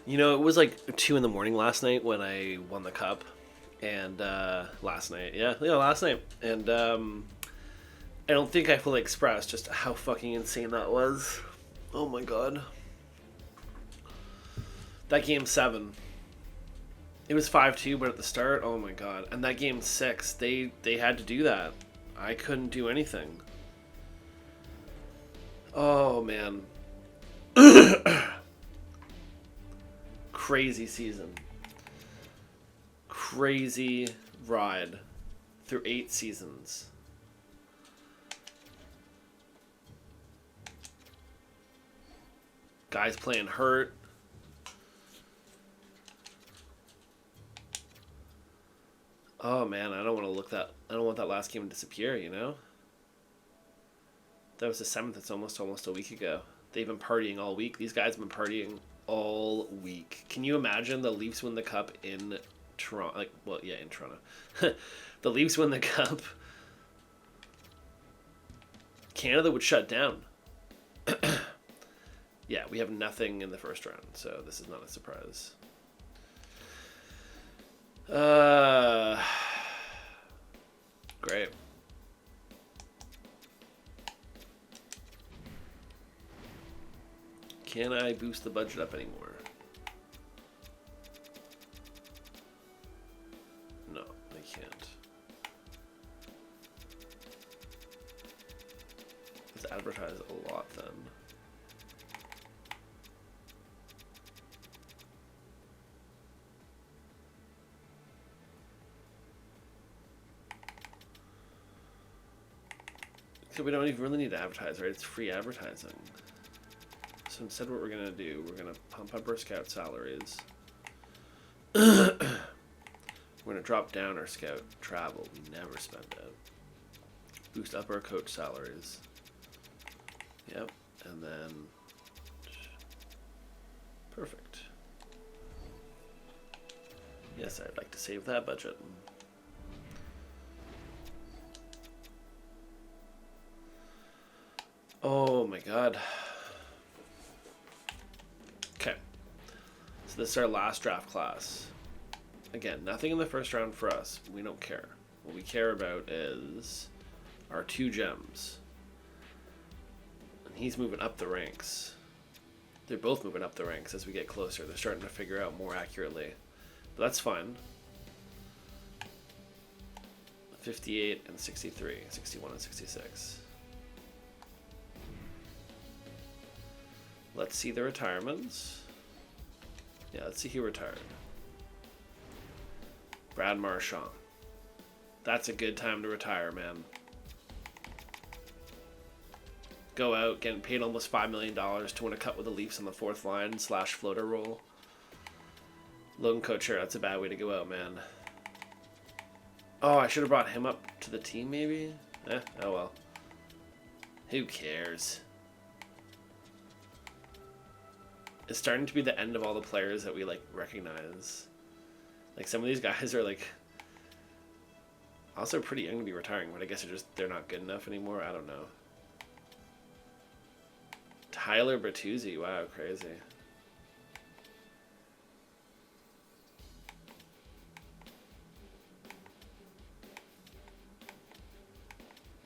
You know, it was like 2 in the morning last night when I won the cup, and last night, last night, and I don't think I fully expressed just how fucking insane that was. Oh my god, that game 7, it was 5-2, but at the start, oh my god, and that game 6, they had to do that. I couldn't do anything. Oh man. Crazy season. Crazy ride through 8 seasons. Guys playing hurt. Oh man, I don't want to look that. I don't want that last game to disappear. You know. That was the 7th. It's almost a week ago. They've been partying all week. These guys have been partying all week. Can you imagine the Leafs win the cup in Toronto? Like, well, yeah, in Toronto. The Leafs win the cup. Canada would shut down. Yeah, we have nothing in the first round, so this is not a surprise. Great. Can I boost the budget up anymore? No, I can't. Let's advertise a lot then. So we don't even really need to advertise, right? It's free advertising. So instead what we're going to do, we're going to pump up our scout salaries. We're going to drop down our scout travel. We never spend it. Boost up our coach salaries. Yep. And then... Perfect. Yes, I'd like to save that budget. Oh my god. Okay. So this is our last draft class. Again, nothing in the first round for us. We don't care. What we care about is our 2 gems. And he's moving up the ranks. They're both moving up the ranks as we get closer. They're starting to figure out more accurately. But that's fine. 58 and 63. 61 and 66. Let's see the retirements. Yeah, let's see who retired. Brad Marchand. That's a good time to retire, man. Go out, getting paid almost $5 million to win a cup with the Leafs on the 4th line / floater role. Logan Couture, that's a bad way to go out, man. Oh, I should have brought him up to the team, maybe? Oh well. Who cares? It's starting to be the end of all the players that we like recognize. Like some of these guys are like also pretty young to be retiring, but I guess they're not good enough anymore. I don't know. Tyler Bertuzzi, wow, crazy.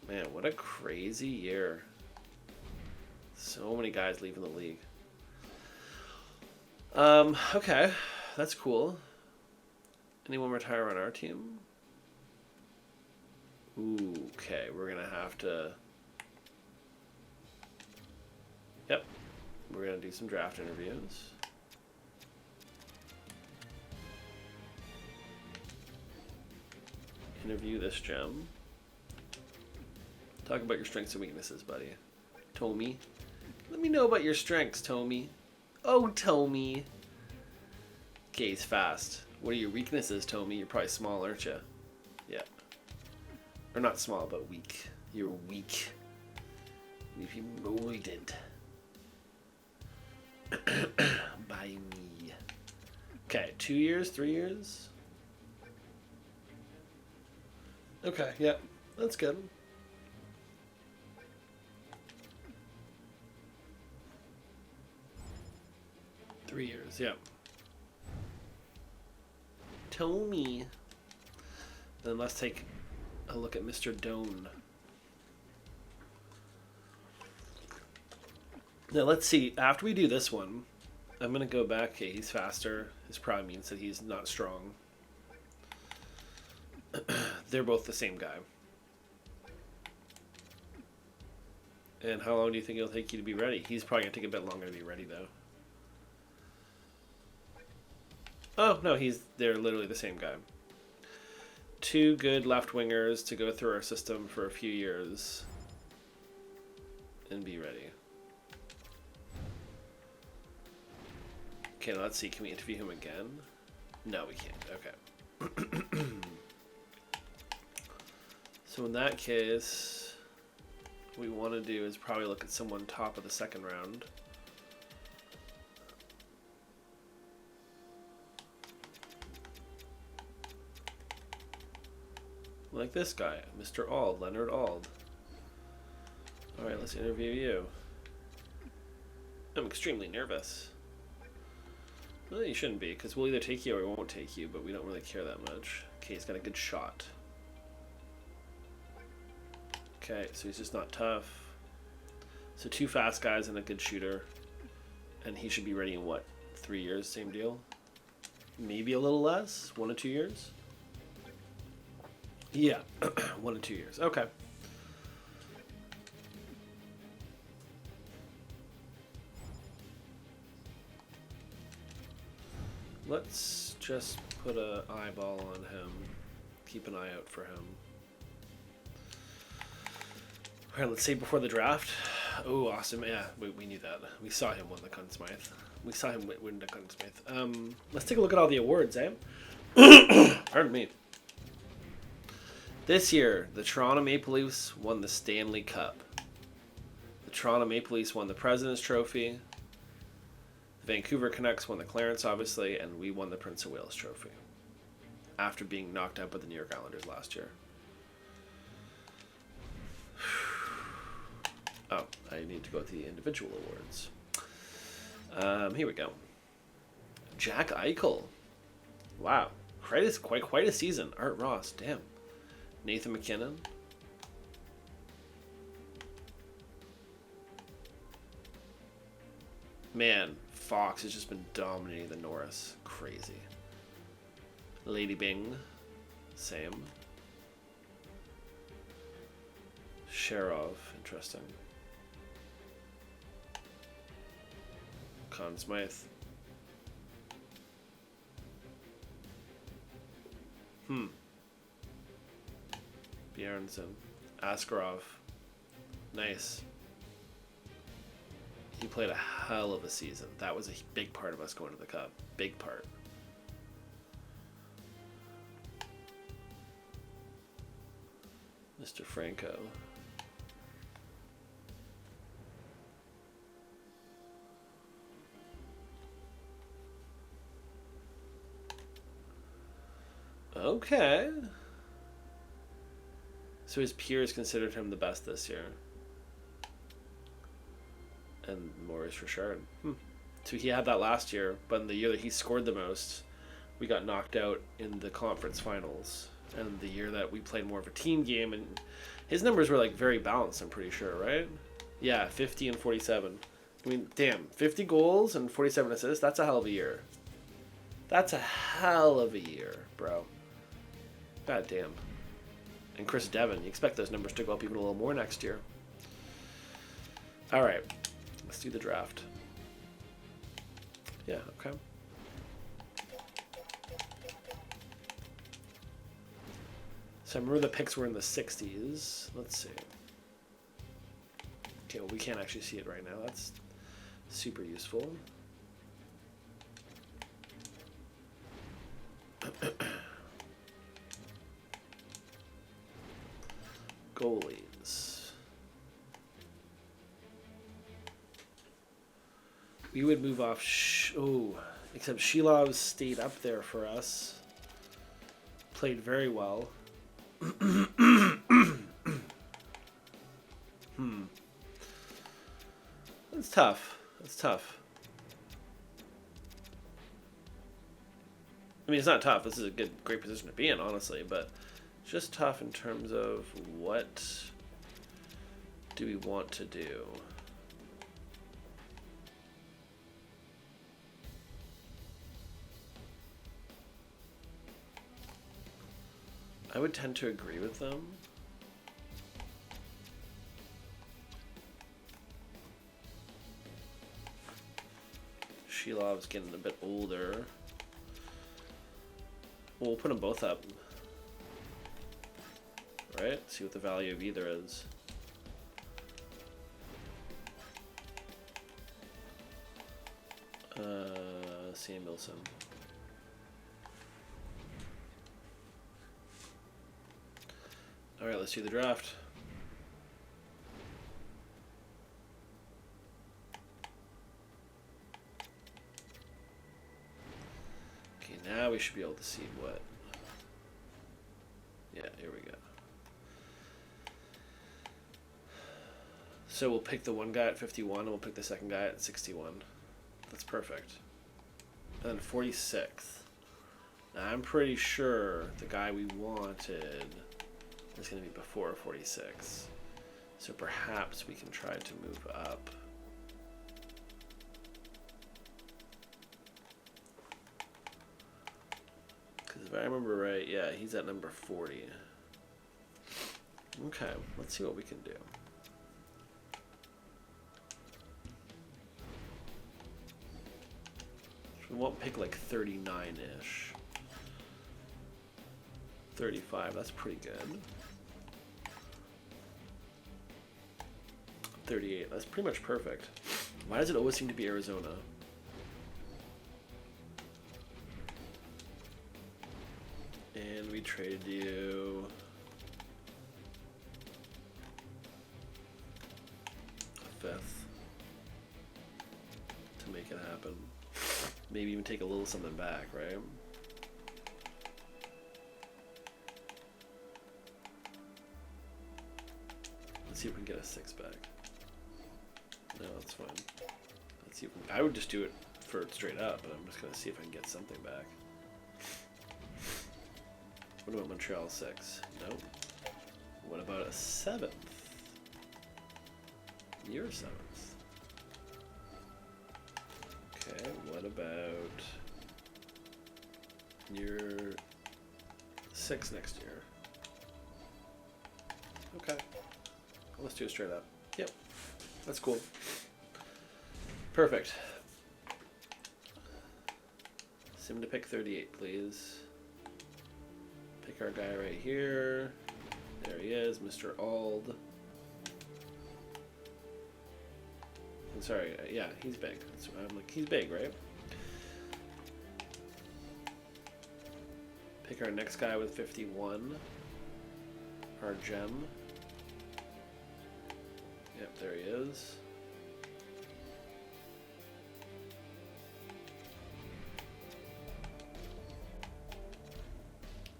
Man, what a crazy year. So many guys leaving the league. Okay, that's cool. Anyone retire on our team? Ooh, okay, we're gonna have to... Yep, we're gonna do some draft interviews. Interview this gem. Talk about your strengths and weaknesses, buddy. Tommy. Let me know about your strengths, Tommy. Oh, Tommy. Okay, he's fast. What are your weaknesses, Tommy? You're probably small, aren't you? Yeah. Or not small, but weak. You're weak. You've been molded by me. Okay, 2 years, 3 years? Okay, yeah, that's good. 3 years, yeah. Tommy. Then let's take a look at Mr. Doan. Now let's see. After we do this one, I'm going to go back. Okay, he's faster. This probably means that he's not strong. They're both the same guy. And how long do you think it'll take you to be ready? He's probably going to take a bit longer to be ready, though. Oh, no, they're literally the same guy. Two good left wingers to go through our system for a few years and be ready. Okay, let's see. Can we interview him again? No, we can't. Okay. So in that case, what we want to do is probably look at someone top of the second round. Like this guy, Mr. Ald, Leonard Ald. Alright, let's interview you. I'm extremely nervous. Well, you shouldn't be, because we'll either take you or we won't take you, but we don't really care that much. Okay, he's got a good shot. Okay, so he's just not tough. So 2 fast guys and a good shooter. And he should be ready in what? 3 years, same deal? Maybe a little less? 1 to 2 years? Yeah, 1 to 2 years. Okay. Let's just put an eyeball on him. Keep an eye out for him. All right, let's say before the draft. Oh, awesome. Yeah, we knew that. We saw him win the Conn Smythe. We saw him win the Conn Smythe. Let's take a look at all the awards, eh? Pardon me. This year, the Toronto Maple Leafs won the Stanley Cup. The Toronto Maple Leafs won the President's Trophy. The Vancouver Canucks won the Clarence, obviously, and we won the Prince of Wales Trophy. After being knocked out by the New York Islanders last year. Oh, I need to go with the individual awards. Here we go. Jack Eichel. Wow. Quite a season. Art Ross. Damn. Nathan McKinnon. Man, Fox has just been dominating the Norris. Crazy. Lady Bing. Same. Sharov. Interesting. Conn Smythe. Bjornsson. Askarov. Nice. He played a hell of a season. That was a big part of us going to the Cup. Big part. Mr. Franco. Okay. So his peers considered him the best this year. And Maurice Richard. So he had that last year, but in the year that he scored the most, we got knocked out in the conference finals. And the year that we played more of a team game, and his numbers were like very balanced, I'm pretty sure, right? Yeah, 50 and 47. I mean, damn, 50 goals and 47 assists, that's a hell of a year. That's a hell of a year, bro. God damn. And Chris Devon, you expect those numbers to go up even a little more next year. All right, let's do the draft. Yeah, okay. So I remember the picks were in the 60s. Let's see. Okay, well, we can't actually see it right now. That's super useful. Goalies. We would move off. Except Shilov stayed up there for us. Played very well. That's tough. That's tough. I mean, it's not tough. This is a great position to be in, honestly, but it's just tough in terms of what do we want to do. I would tend to agree with them. Shilov's getting a bit older. We'll put them both up. Right? See what the value of either is. Samuelson. Alright, let's do the draft. Okay, now we should be able to see what. Yeah, here we go. So we'll pick the one guy at 51 and we'll pick the second guy at 61. That's perfect. And then 46th. Now I'm pretty sure the guy we wanted is going to be before 46. So perhaps we can try to move up. Because if I remember right, yeah, he's at number 40. Okay, let's see what we can do. We won't pick like 39-ish. 35, that's pretty good. 38, that's pretty much perfect. Why does it always seem to be Arizona? And we traded you a 5th to make it happen. Maybe even take a little something back, right? Let's see if we can get a 6 back. No, that's fine. Let's see if I would just do it for it straight up, but I'm just gonna see if I can get something back. What about Montreal 6? Nope. What about a 7th? Your 7th. Okay, what about your 6 next year? Okay. Let's do it straight up. Yep. That's cool. Perfect. Sim to pick 38, please. Pick our guy right here. There he is, Mr. Ald. I'm sorry, yeah, he's big. I'm like, he's big, right? Pick our next guy with 51. Our gem. Yep, there he is.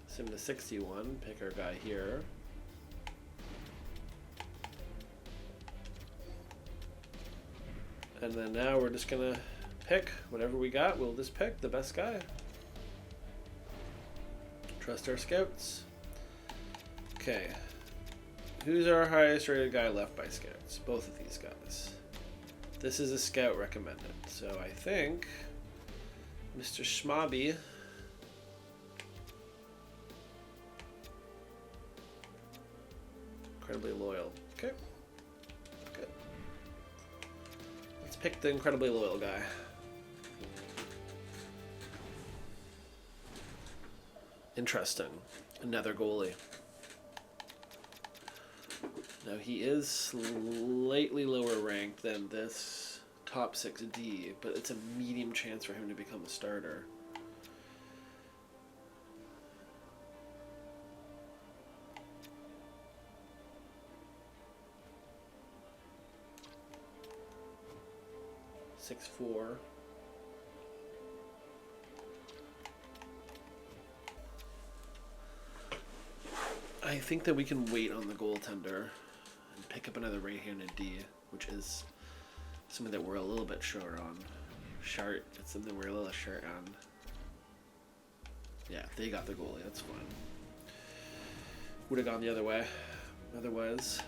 Sim to 61. Pick our guy here. And then now we're just gonna pick whatever we got. We'll just pick the best guy. Trust our scouts. Okay. Who's our highest rated guy left by scouts? Both of these guys. This is a scout recommended. So I think Mr. Schmobby. Incredibly loyal. Okay. Good. Let's pick the incredibly loyal guy. Interesting. Another goalie. Now he is slightly lower ranked than this top 6D, but it's a medium chance for him to become a starter. .64. I think that we can wait on the goaltender and pick up another right-handed D, which is something that we're a little bit short on. It's something we're a little short on. Yeah, they got the goalie. That's fine. Would have gone the other way. Otherwise,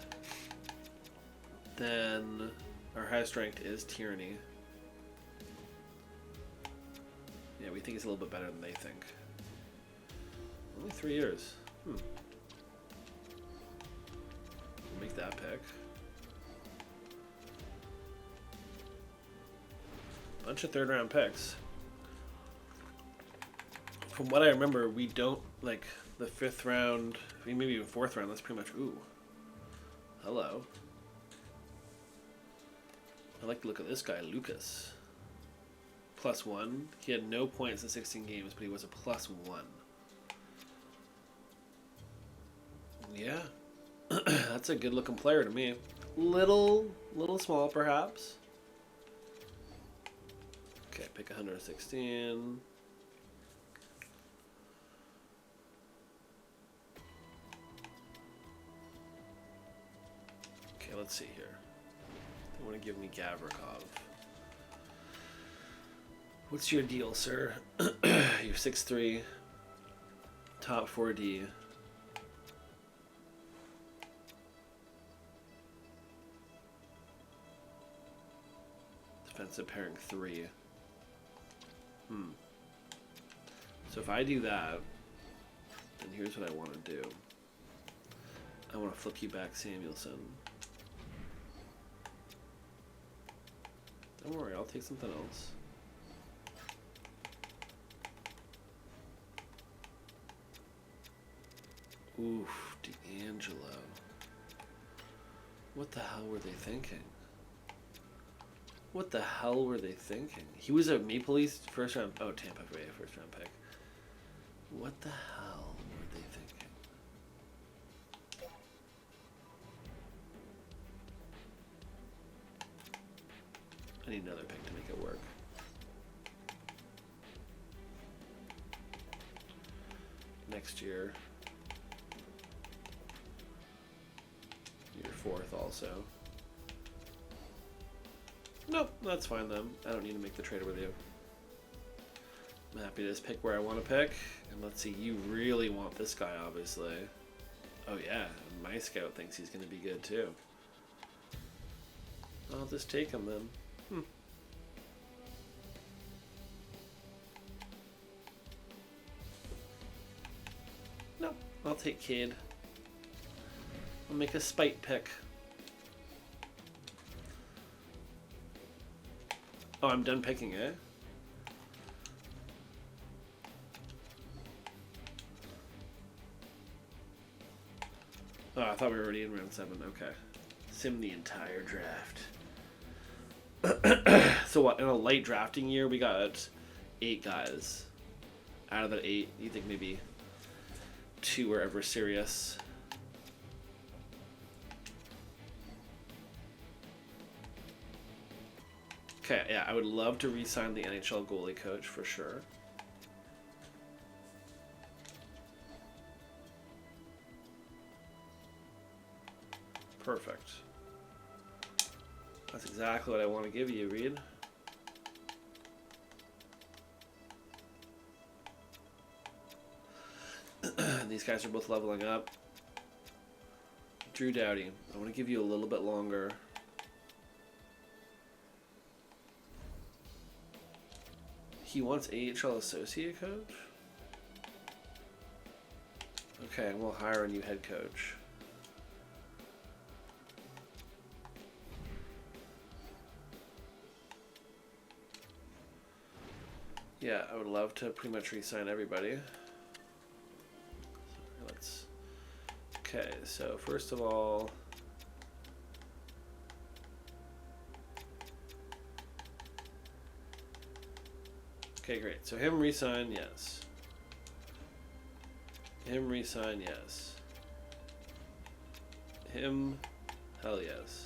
then our highest ranked is Tyranny. Yeah, we think he's a little bit better than they think. Only 3 years. We'll make that pick. Bunch of third-round picks. From what I remember, we don't, like, the 5th round, maybe even 4th round, that's pretty much, ooh. Hello. I like the look of this guy, Lucas. +1. He had no points in 16 games, but he was a +1. Yeah. That's a good-looking player to me. Little small, perhaps. Okay, pick 116. Okay, let's see here. They want to give me Gavrikov. What's your deal, sir? You're 6'3", top 4D. Defensive pairing 3. So if I do that, then here's what I want to do. I want to flip you back Samuelson. Don't worry, I'll take something else. Oof, D'Angelo. What the hell were they thinking? What the hell were they thinking? He was a Maple Leafs first round. Oh, Tampa Bay first round pick. What the hell were they thinking? I need another pick to make it work. Next year. You're 4th also. Nope, that's fine then. I don't need to make the trade with you. I'm happy to just pick where I want to pick. And let's see, you really want this guy, obviously. Oh yeah, my scout thinks he's going to be good too. I'll just take him then. Nope, I'll take Cade. I'll make a spite pick. Oh, I'm done picking, eh? Oh, I thought we were already in round 7. Okay. Sim the entire draft. So what, in a light drafting year, we got 8 guys. Out of the 8, you think maybe 2 were ever serious? Okay, yeah, I would love to re-sign the NHL goalie coach for sure. Perfect. That's exactly what I want to give you, Reed. These guys are both leveling up. Drew Doughty, I want to give you a little bit longer. He wants AHL associate coach? Okay, we'll hire a new head coach. Yeah, I would love to pretty much re-sign everybody. Okay, so first of all, okay, great. So him re-sign, yes. Him re-sign, yes. Him, hell yes.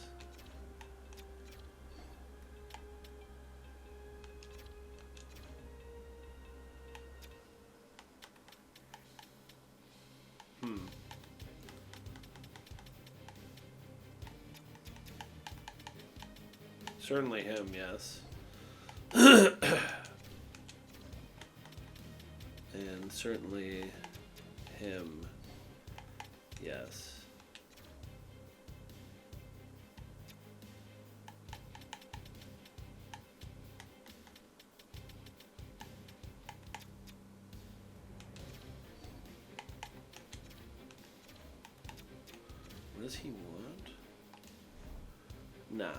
Certainly him, yes. And certainly him, yes. What does he want? Nah.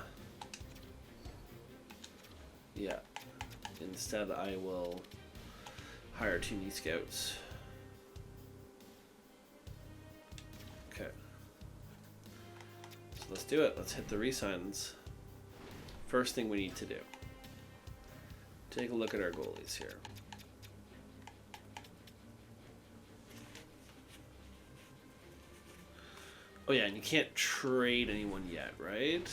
Yeah. Instead, I will hire 2 knee scouts. Okay. So let's do it. Let's hit the re-signs. First thing we need to do. Take a look at our goalies here. Oh yeah, and you can't trade anyone yet, right?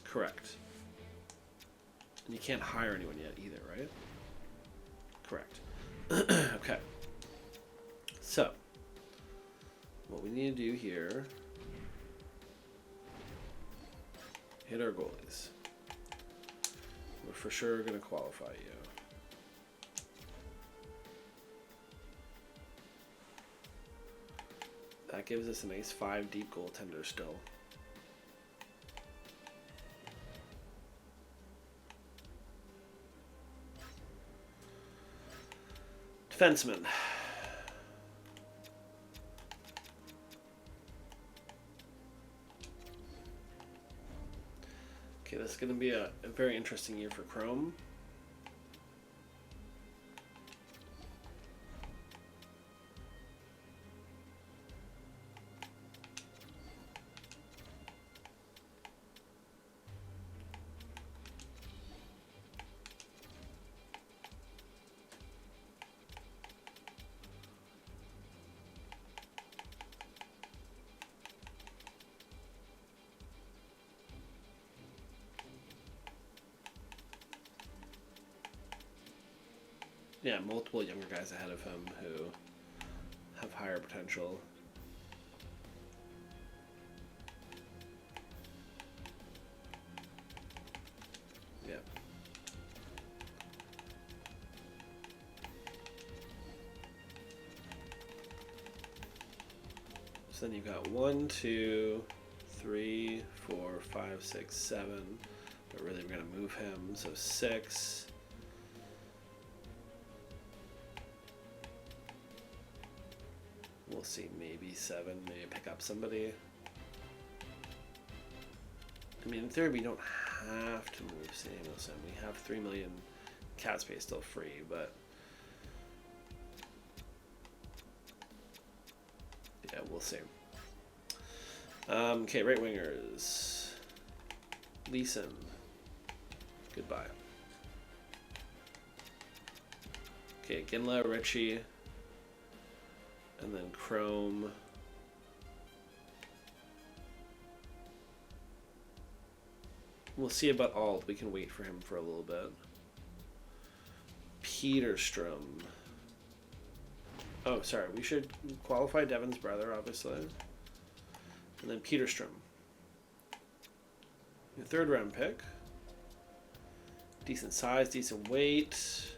Correct. And you can't hire anyone yet either, right? Correct. Okay. So, what we need to do here, hit our goalies. We're for sure going to qualify you. That gives us a nice 5 deep goaltender still. Defenseman. Okay, this is going to be a very interesting year for Chrome. Yeah, multiple younger guys ahead of him who have higher potential. Yeah. So then you've got 1, 2, 3, 4, 5, 6, 7. But really we're going to move him, so 6. We'll see, maybe 7, maybe pick up somebody. I mean, in theory, we don't have to move Samuelson. We have 3 million cap space still free, but yeah, we'll see. Okay, right wingers. Leeson. Goodbye. Okay, Ginla, Ritchie. And then Chrome. We'll see about Alt. We can wait for him for a little bit. Peterstrom. Oh, sorry. We should qualify Devin's brother, obviously. And then Peterstrom. Your 3rd round pick. Decent size, decent weight.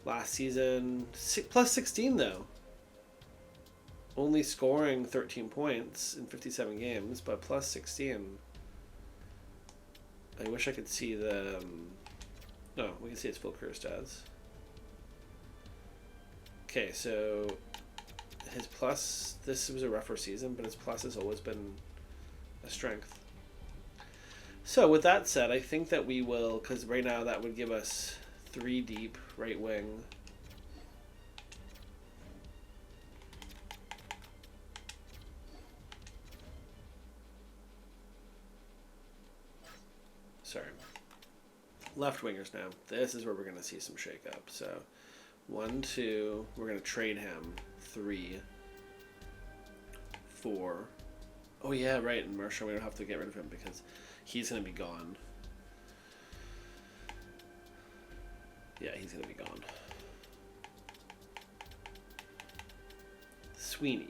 Last season, plus 16 though. Only scoring 13 points in 57 games, but plus 16. I wish I could see the... no, we can see his full career stats. Okay, so his plus... this was a rougher season, but his plus has always been a strength. So with that said, I think that we will... because right now that would give us 3 deep right wing. Sorry. Left wingers now. This is where we're going to see some shake up. So 1, 2. We're going to trade him. 3, 4. Oh yeah, right. And Marshall, we don't have to get rid of him because he's going to be gone. Yeah, he's going to be gone. Sweeney.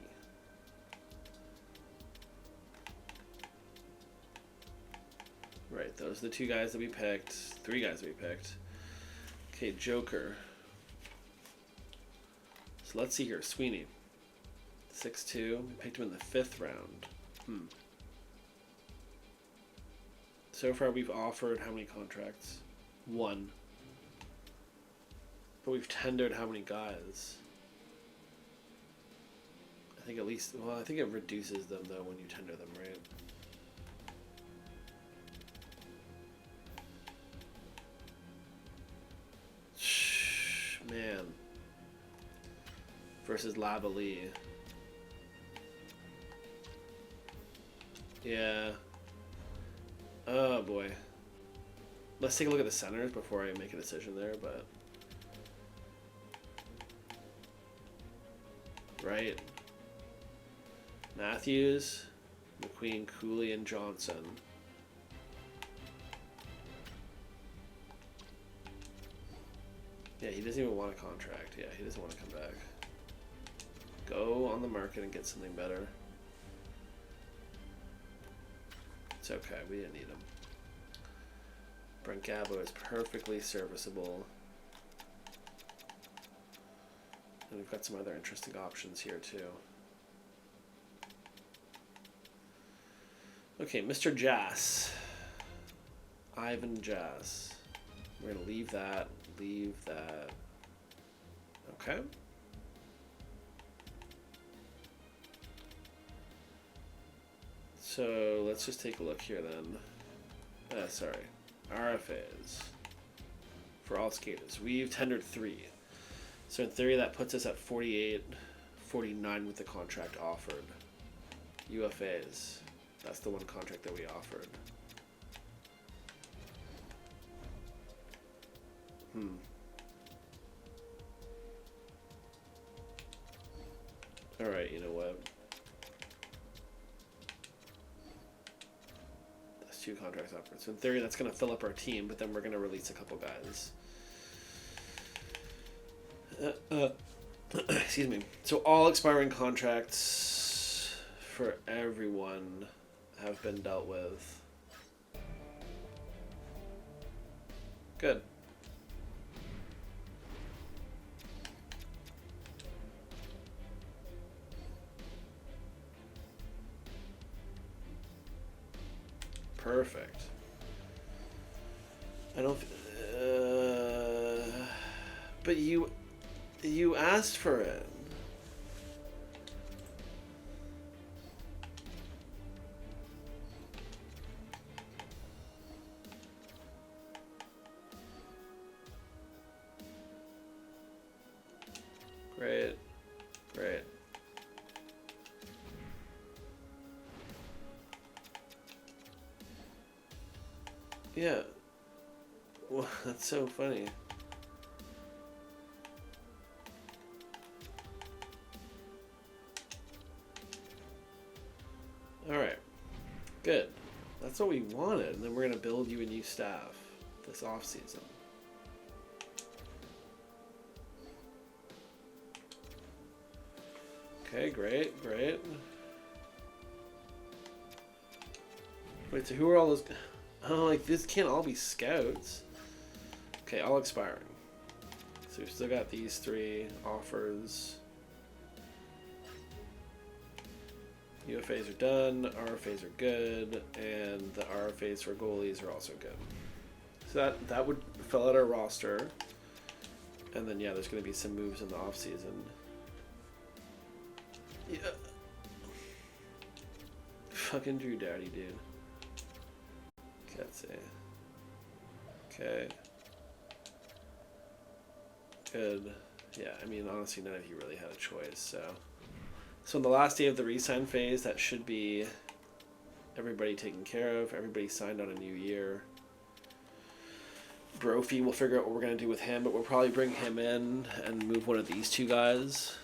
Right, those are the 2 guys that we picked. 3 guys that we picked. Okay, Joker. So let's see here. Sweeney. 6'2". We picked him in the 5th round. So far we've offered how many contracts? 1. But we've tendered how many guys? I think at least, well, I think it reduces them though when you tender them, right? Man. Versus Lavalley. Yeah. Oh boy. Let's take a look at the centers before I make a decision there, but... Right. Matthews, McQueen, Cooley, and Johnson. Yeah, he doesn't even want a contract. Yeah, he doesn't want to come back. Go on the market and get something better. It's okay, we didn't need him. Brent Gabo is perfectly serviceable. And we've got some other interesting options here too. Okay, Mr. Jass. Ivan Jass. We're going to leave that. Leave that. Okay. So let's just take a look here then. Sorry. RFAs. For all skaters. We've tendered 3. So in theory that puts us at 48, 49 with the contract offered. UFAs. That's the one contract that we offered. Alright, you know what? That's 2 contracts offered. So in theory that's going to fill up our team, but then we're going to release a couple guys. Excuse me. So all expiring contracts for everyone have been dealt with. Good. Perfect. I don't. But you asked for it. Great. Great. Yeah. Well, that's so funny. Alright. Good. That's what we wanted. And then we're going to build you a new staff this off-season. Okay, great, great. Wait, so who are all those... Oh, like, this can't all be scouts. Okay, all expiring. So we've still got these 3 offers. UFAs are done, RFAs are good, and the RFAs for goalies are also good. So that would fill out our roster. And then, yeah, there's going to be some moves in the off-season. Yeah. Fucking Drew Doughty, dude. Let's see. Okay. Good. Yeah, I mean, honestly, none of you really had a choice, so... So on the last day of the re-sign phase, that should be everybody taken care of. Everybody signed on a new year. Brophy, we'll figure out what we're going to do with him, but we'll probably bring him in and move one of these 2 guys.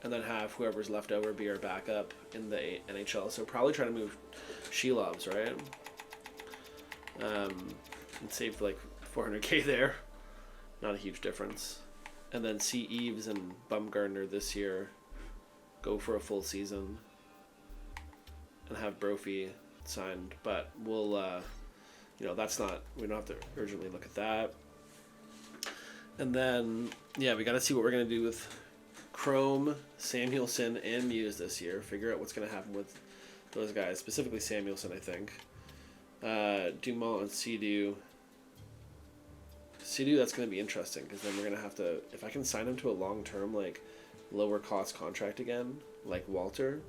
And then have whoever's left over be our backup in the NHL. So probably try to move Shelobs, right? And save like 400k there. Not a huge difference. And then see Eves and Bumgardner this year go for a full season and have Brophy signed. But we'll, you know, that's not, we don't have to urgently look at that. And then, yeah, we got to see what we're going to do with Chrome, Samuelson, and Muse this year. Figure out what's going to happen with those guys, specifically Samuelson, I think. Dumont and Sea-Doo. Sea-Doo, that's going to be interesting, because then we're going to have to... If I can sign him to a long-term, like, lower-cost contract again, like Walter,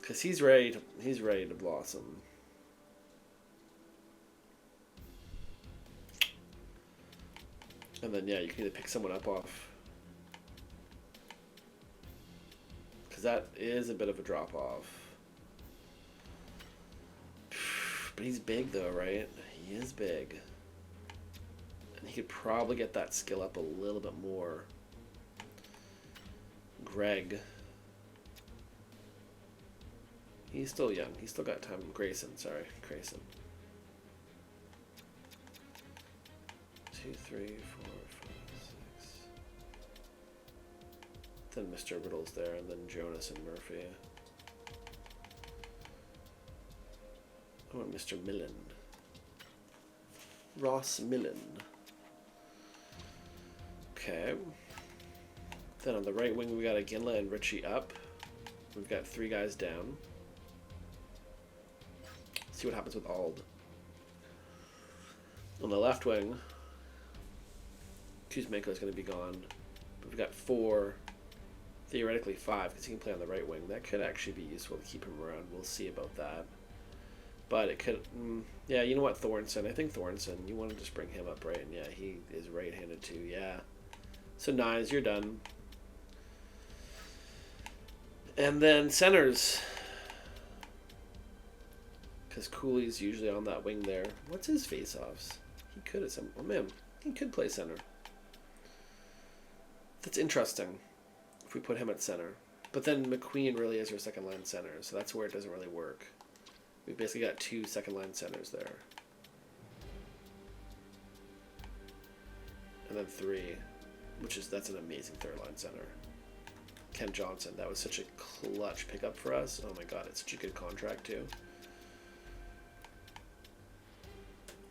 because he's ready to blossom. And then, yeah, you can either pick someone up off... Because that is a bit of a drop-off. But he's big, though, right? He is big. And he could probably get that skill up a little bit more. Greg. He's still young. He's still got time. Grayson, sorry. Grayson. 2, 3, 4, 5, 6. Then Mr. Riddle's there, and then Jonas and Murphy. I want Mr. Millen. Ross Millen. Okay. Then on the right wing, we got Aginla and Richie up. We've got 3 guys down. See what happens with Ald. On the left wing, Kuzmenko is going to be gone. But we've got 4, theoretically 5, because he can play on the right wing. That could actually be useful to keep him around. We'll see about that. But it could, yeah, you know what, Thornton. I think Thornton, you want to just bring him up, right? And yeah, he is right-handed too, yeah. So 9s, you're done. And then centers. Because Cooley's usually on that wing there. What's his face-offs? He could at some... Oh, man. He could play center. That's interesting if we put him at center. But then McQueen really is your second-line center, so that's where it doesn't really work. We've basically got 2 second-line centers there. And then 3, that's an amazing third-line center. Ken Johnson, that was such a clutch pickup for us. Oh my god, it's such a good contract too.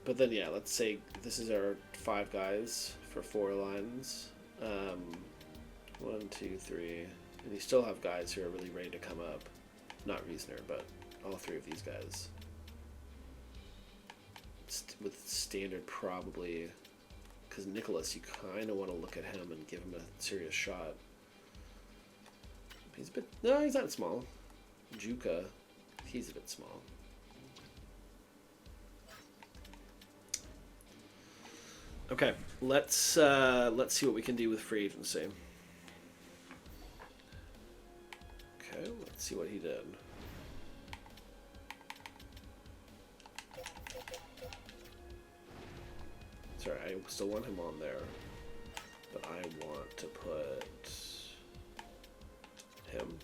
But then yeah, let's say this is our 5 guys for 4 lines. 1, 2, 3, and you still have guys who are really ready to come up. Not Riesner, but all 3 of these guys. With standard probably, because Nicholas, you kind of want to look at him and give him a serious shot. He's a bit... No, he's not small. Juka, he's a bit small. Okay, let's see what we can do with free agency. Okay, let's see what he did. Sorry, I still want him on there, but I want to put him.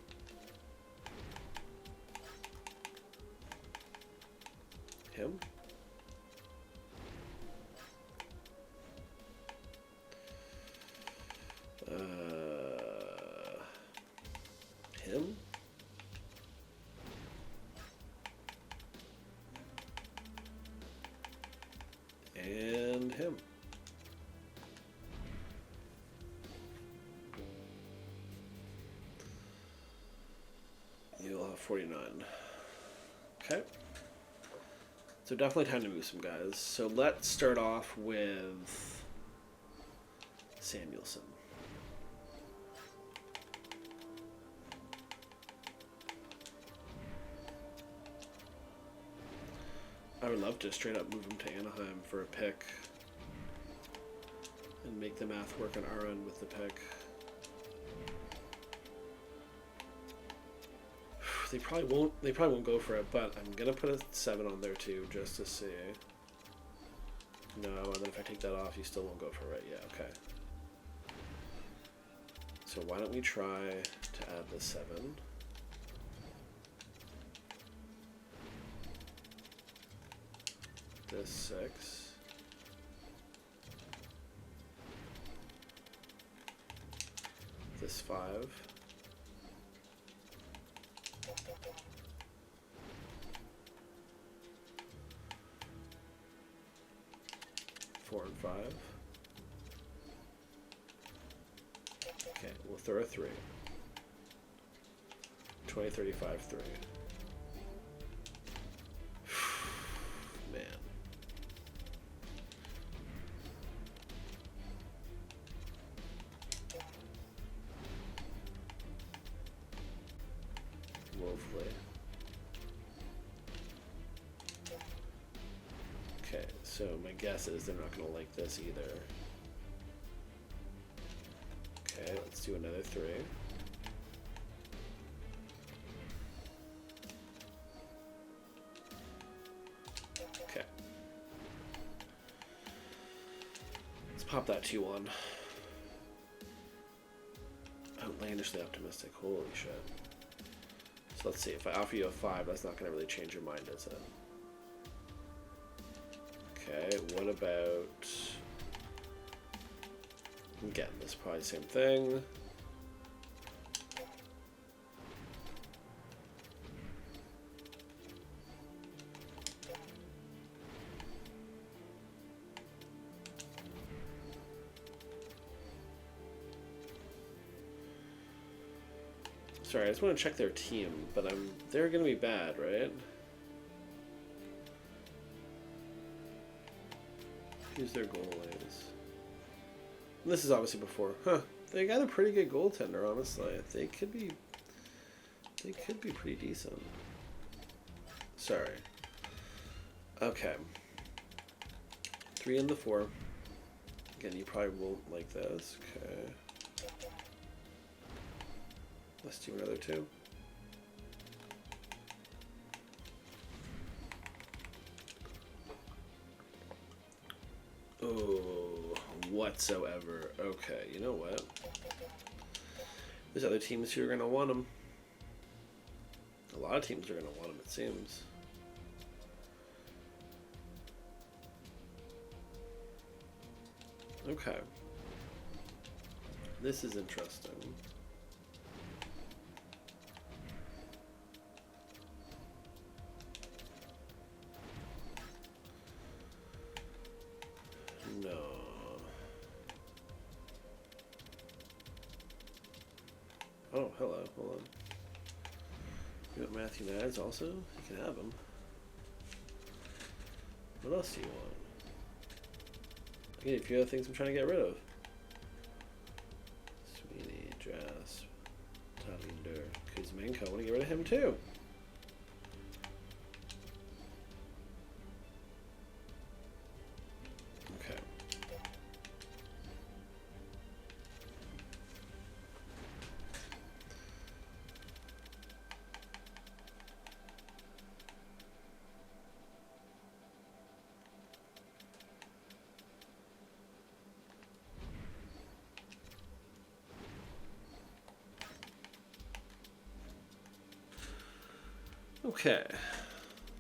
Him. Him. And him. You'll have 49. Okay. So definitely time to move some guys. So let's start off with Samuelson. I would love to straight up move him to Anaheim for a pick and make the math work on our end with the pick. They probably won't go for it, but I'm gonna put a 7 on there too, just to see. No, and then if I take that off, you still won't go for it. Yeah, okay. So why don't we try to add the 7? This 6. This 5. 4 and 5. Okay, we'll throw a 3. 20, 35, 3. Man. Woefully. Okay, so my guess is they're not going to like this either. Okay, let's do another 3. Okay. Let's pop that 2-1. Outlandishly optimistic. Holy shit. So let's see. If I offer you a 5, that's not going to really change your mind, is it? Okay, what about... Again, this is probably the same thing. Sorry, I just want to check their team, but they're gonna be bad, right? Who's their goalies? This is obviously before. Huh. They got a pretty good goaltender, honestly. They could be pretty decent. Sorry. Okay. 3 and the 4. Again, you probably won't like this. Okay. Let's do another 2. Oh, whatsoever. Okay, you know what? There's other teams who are going to want them. A lot of teams are going to want them, it seems. Okay. This is interesting. No. Oh, hello. Hold on. You want Matthew Nads also? You can have him. What else do you want? Okay, a few other things I'm trying to get rid of. Sweeney, Jasp, Talinder, Kuzmenko. I want to get rid of him too. Okay. Okay,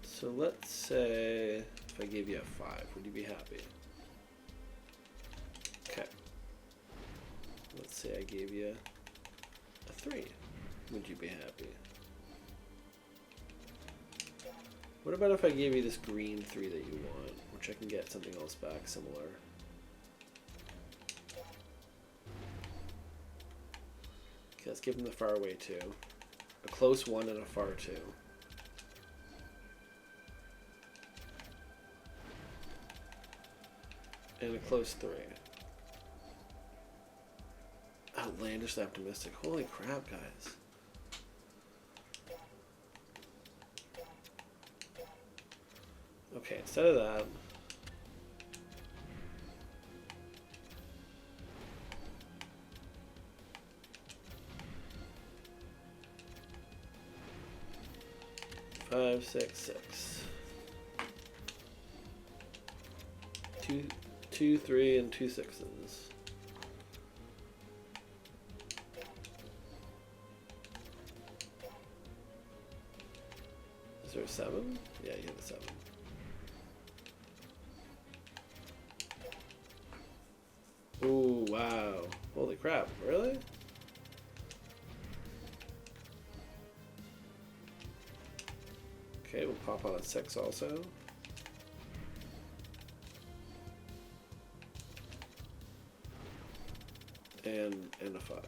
so let's say if I gave you a 5, would you be happy? Okay. Let's say I gave you a 3, would you be happy? What about if I gave you this green 3 that you want, which I can get something else back similar? Okay, let's give him the far away 2. A close 1 and a far 2. And a close 3. Outlandishly optimistic. Holy crap, guys. Okay, instead of that, five, 6, 6. 2, 3, and 2 6s. Is there a 7? Yeah, you have a 7. Ooh, wow. Holy crap, really? Okay, we'll pop on a 6 also. and a 5.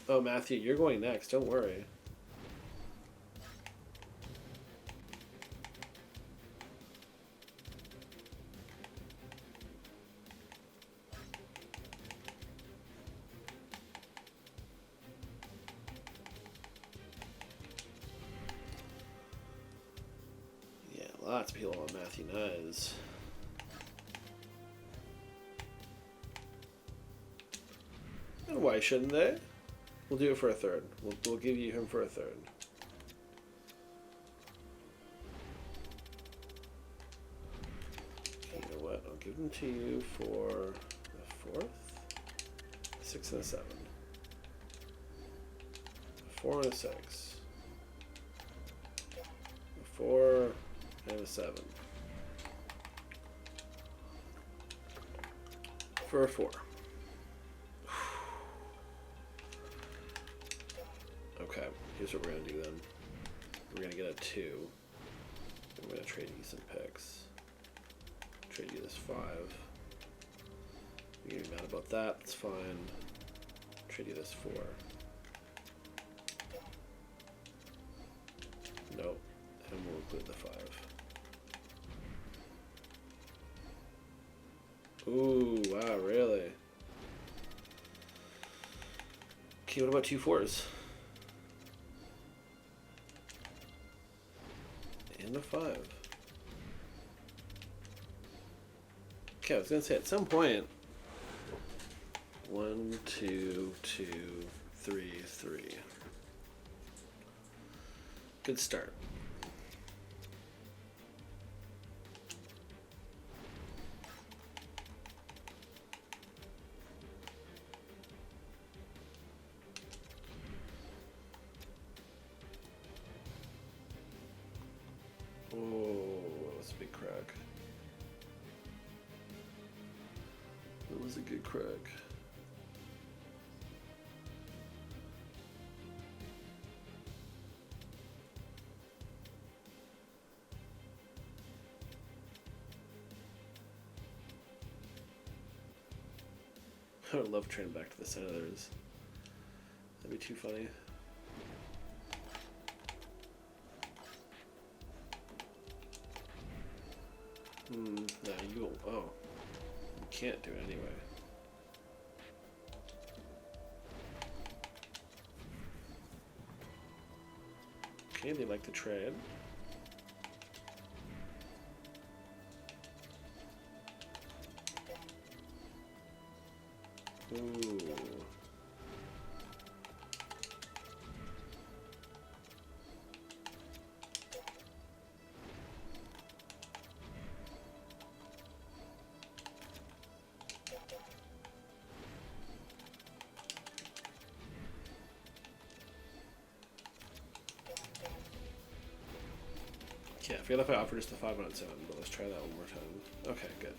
Oh, Matthew, you're going next. Don't worry. Yeah, lots of people on Matthew Nyes. And why shouldn't they? We'll do it for a third. We'll give you him for a third. You know what? I'll give him to you for a 4th, 6 and a 7, a 4 and a 6, a 4 and a 7, for a 4. Okay, here's what we're going to do then. We're going to get a 2. I'm going to trade you some picks. Trade you this 5. You're going to be mad about that. It's fine. Trade you this 4. Nope. And we'll include the 5. Ooh, wow, really? Okay, what about 2 4s? And a 5. Okay, I was gonna say at some point. 1, 2, 2, 3, 3. Good start. Oh, that was a big crack. That was a good crack. I would love trading back to the Senators. That'd be too funny. No, you will. Oh. You can't do it anyway. Okay, they like to trade. Ooh. Yeah, I forget if I offered just the 5 on 7, but let's try that one more time. Okay, good.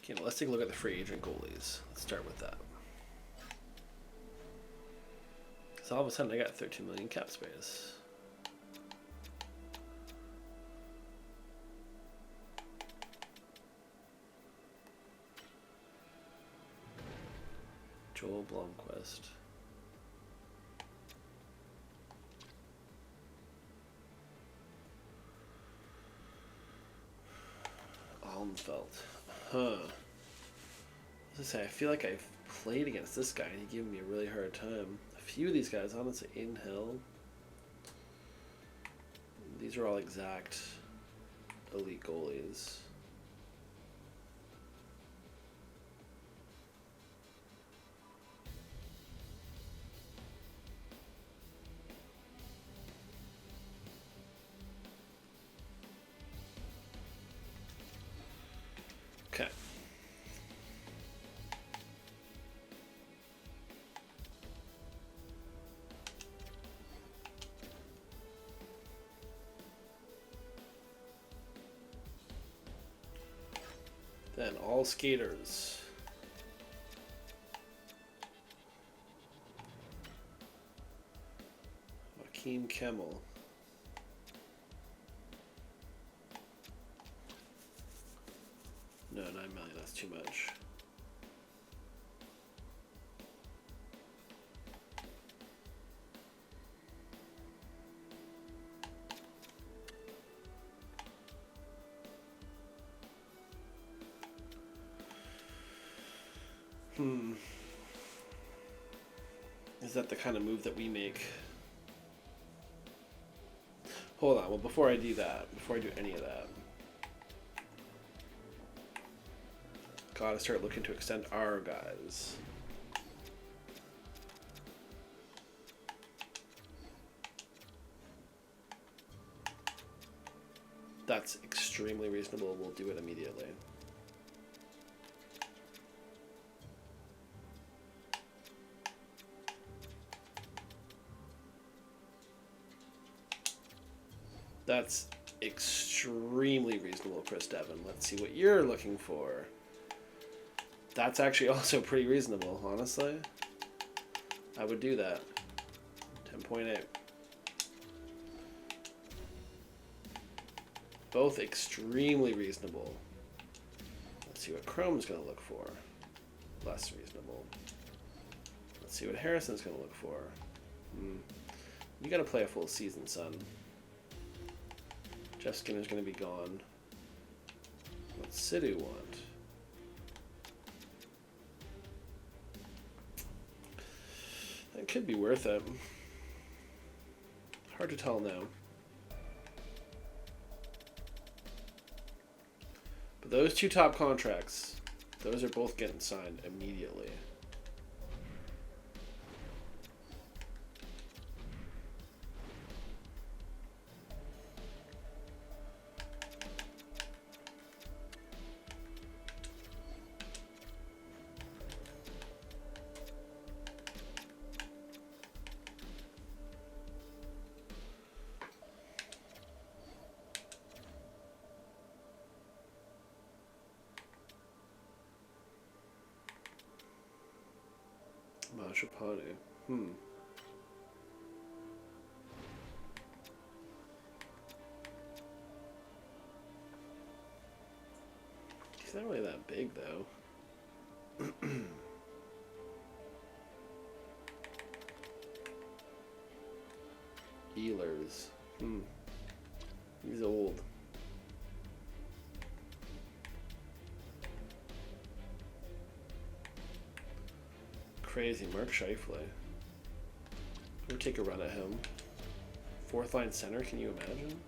Okay, now let's take a look at the free agent goalies. Let's start with that. So all of a sudden I got 13 million cap space. Joel Blomqvist. Almfeld. Huh. I was gonna say, I feel like I've played against this guy and he gave me a really hard time. A few of these guys, honestly, in Hill. These are all exact elite goalies. Okay. Then all skaters. Team Kimmel. No, 9 million, that's too much. Is that the kind of move that we make? Hold on, well, before I do any of that, gotta start looking to extend our guys. That's extremely reasonable. We'll do it immediately. That's extremely reasonable, Chris Devon. Let's see what you're looking for. That's actually also pretty reasonable, honestly. I would do that. 10.8. Both extremely reasonable. Let's see what Chrome's going to look for. Less reasonable. Let's see what Harrison's going to look for. You got to play a full season, son. Jeff Skinner's going to be gone. What's Sidhu want? That could be worth it. Hard to tell now. But those two top contracts, those are both getting signed immediately. Mashapane. He's not really that big, though. Ehlers. He's old. Crazy. Mark Scheifele. We'll take a run at him. Fourth line center, can you imagine?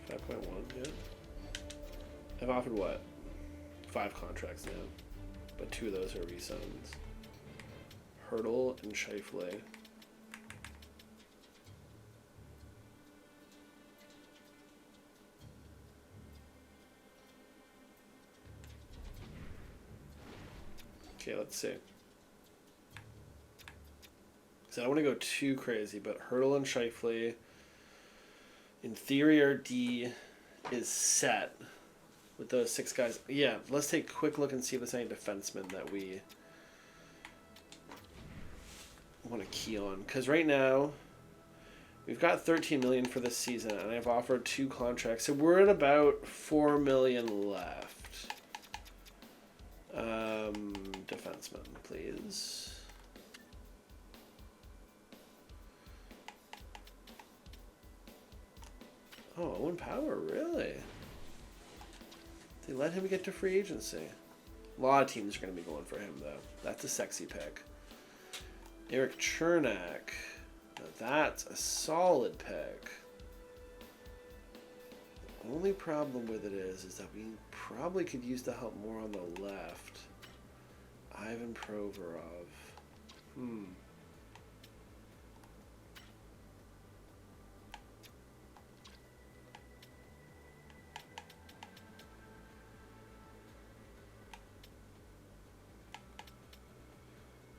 5.1, yeah. I've offered what? 5 contracts now. But 2 of those are re-signs. Hurdle and Scheifele. Okay, let's see. So I don't want to go too crazy, but Hurdle and Scheifele, in theory, our D is set with those 6 guys. Yeah, let's take a quick look and see if there's any defensemen that we want to key on. Because right now, we've got $13 million for this season, and I've offered 2 contracts. So we're at about $4 million left. Defenseman, please. Oh, Owen Power, really? They let him get to free agency. A lot of teams are going to be going for him, though. That's a sexy pick. Eric Chernak. Now that's a solid pick. The only problem with it is that we probably could use the help more on the left. Ivan Provorov.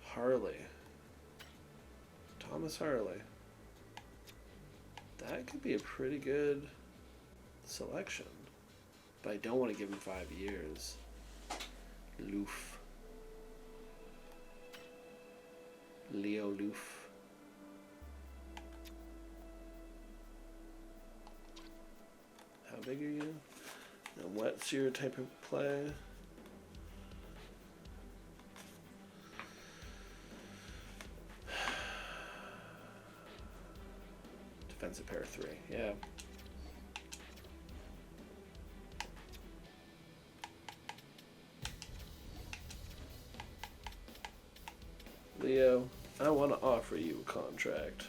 Harley. Thomas Harley. That could be a pretty good selection. But I don't want to give him 5 years. Loof. Leo Loof. How big are you? And what's your type of play? Defensive pair 3, yeah. Leo, I want to offer you a contract.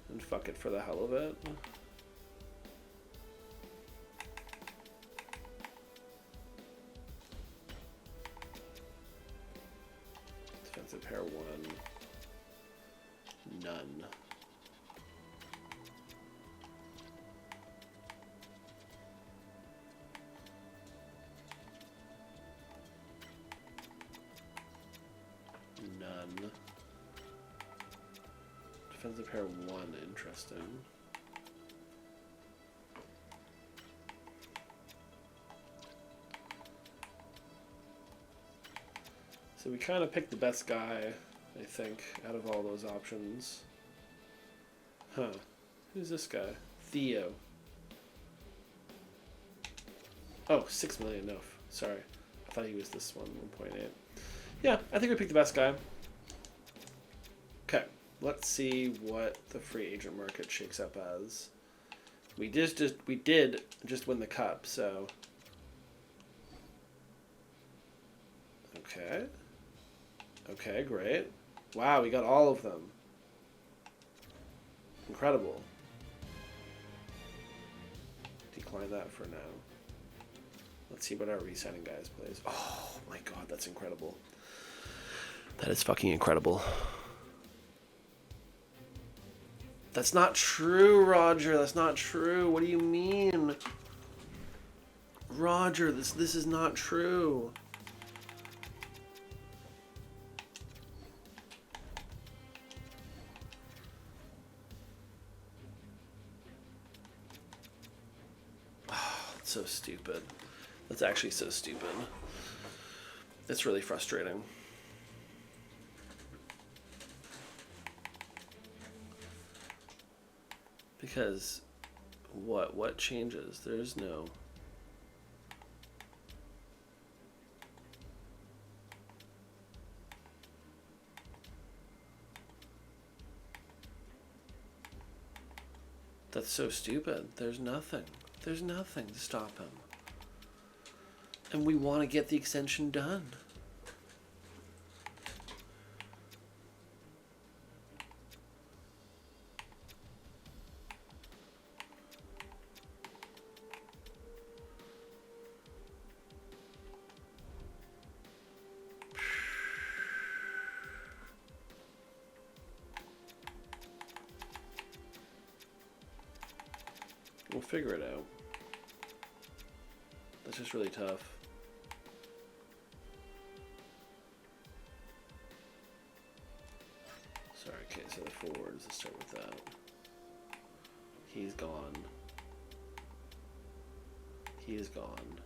And fuck it for the hell of it. Defensive pair 1. None. None. Defensive pair 1, interesting. So we kind of picked the best guy, I think, out of all those options. Huh. Who's this guy? Theo. Oh, 6 million, no. Sorry. I thought he was this one, 1.8. Yeah, I think we picked the best guy. Okay, let's see what the free agent market shakes up as. We did just win the cup, so... Okay. Okay, great. Wow, we got all of them. Incredible. Decline that for now. Let's see what our re-signing guys plays. Oh my god, that's incredible. That is fucking incredible. That's not true, Roger. That's not true. What do you mean? Roger, this is not true. So stupid. That's actually so stupid. It's really frustrating. Because what changes? There's no... That's so stupid. There's nothing. There's nothing to stop him. And we want to get the extension done. We'll figure it out. That's just really tough. Sorry, okay, so the forwards, let's start with that. He's gone. He is gone.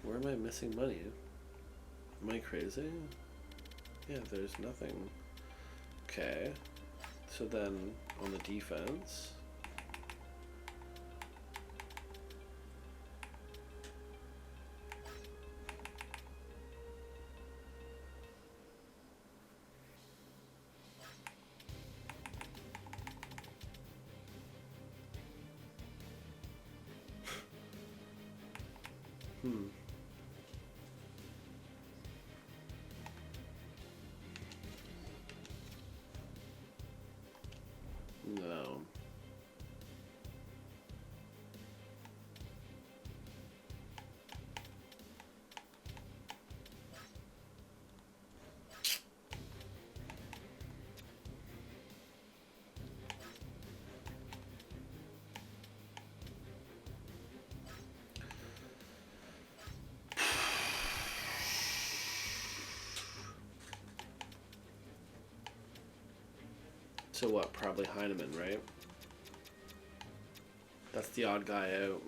Where am I missing money? Am I crazy? Yeah, there's nothing. Okay, so then on the defense, no. So what? Probably Heineman, right? That's the odd guy out.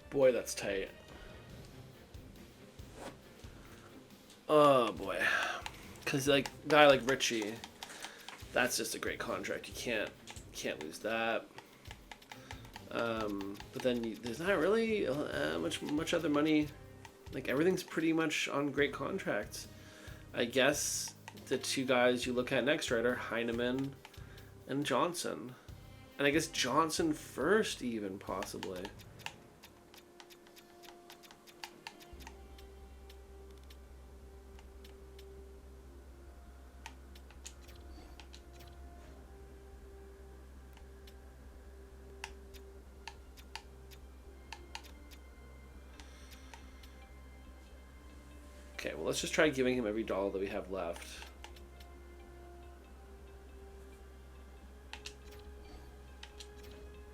Boy, that's tight. Oh boy, because like a guy like Richie, that's just a great contract. You can't lose that. But then there's not really much other money. Like everything's pretty much on great contracts. I guess the two guys you look at next, right, are Heineman and Johnson, and I guess Johnson first, even possibly. Okay, well, let's just try giving him every dollar that we have left.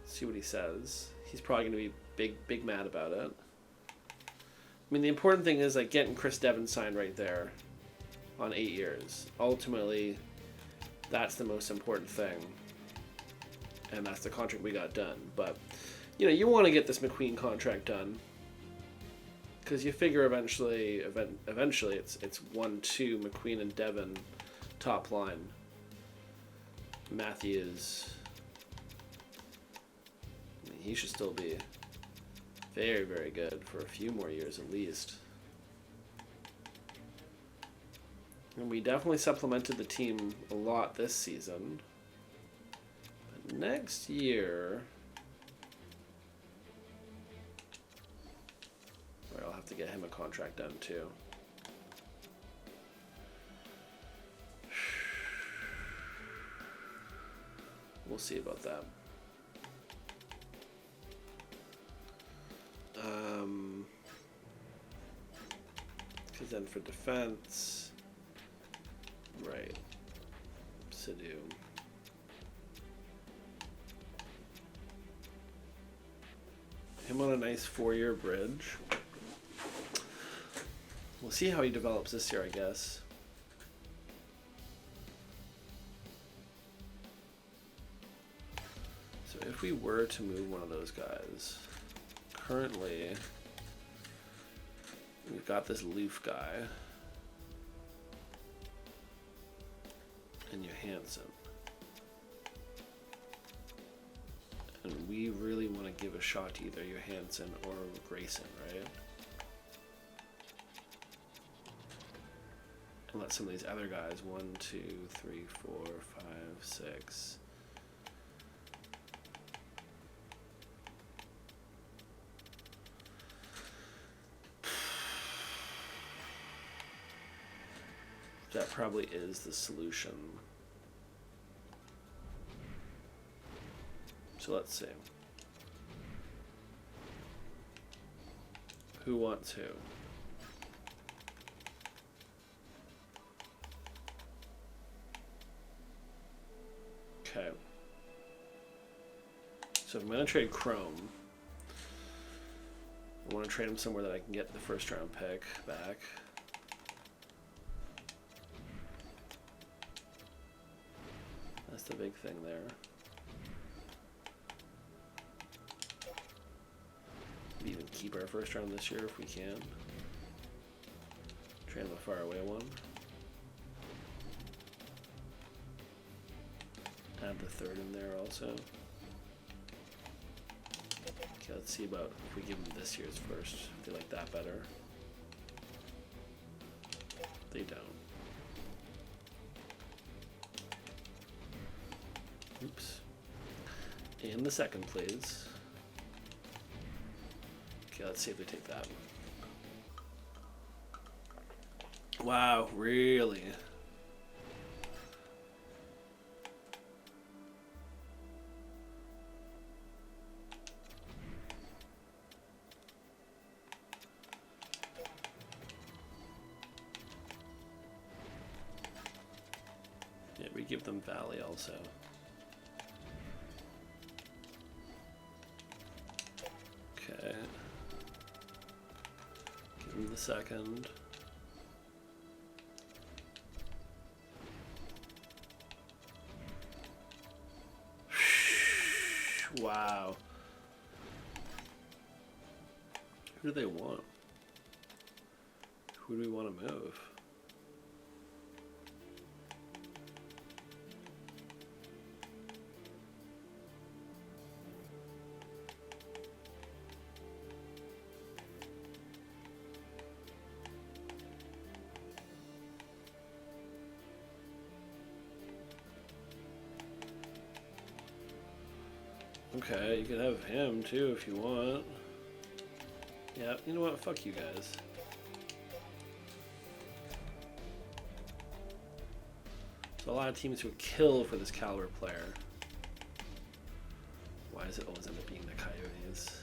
See what he says. He's probably going to be big mad about it. I mean, the important thing is like getting Chris Devon signed right there on 8 years. Ultimately, that's the most important thing. And that's the contract we got done. But, you know, you want to get this McQueen contract done. Because you figure eventually it's 1-2 McQueen and Devon top line. Matthews, I mean, he should still be very, very good for a few more years at least. And we definitely supplemented the team a lot this season. But next year, I'll have to get him a contract done too. We'll see about that. Because then for defense, right, Sidhu. Him on a nice 4-year bridge. We'll see how he develops this year, I guess. So if we were to move one of those guys, currently we've got this Loof guy and Johansson. And we really want to give a shot to either Johansson or Grayson, right? And let some of these other guys, 1, 2, 3, 4, 5, 6. That probably is the solution. So let's see. Who wants who? Okay. So I'm going to trade Chrome. I want to trade him somewhere that I can get the first round pick back. That's the big thing there. Maybe even keep our first round this year if we can. Trade him a far away one. Add the third in there also. Okay, let's see about if we give them this year's first. If they like that better. They don't. Oops. And the second, please. Okay, let's see if they take that. Wow, really? give them Valley also. Okay. Give them the second. Wow. Who do they want? Who do we want to move? Okay, you can have him too if you want. Yeah, you know what? Fuck you guys. So a lot of teams would kill for this caliber player. Why does it always end up being the Coyotes?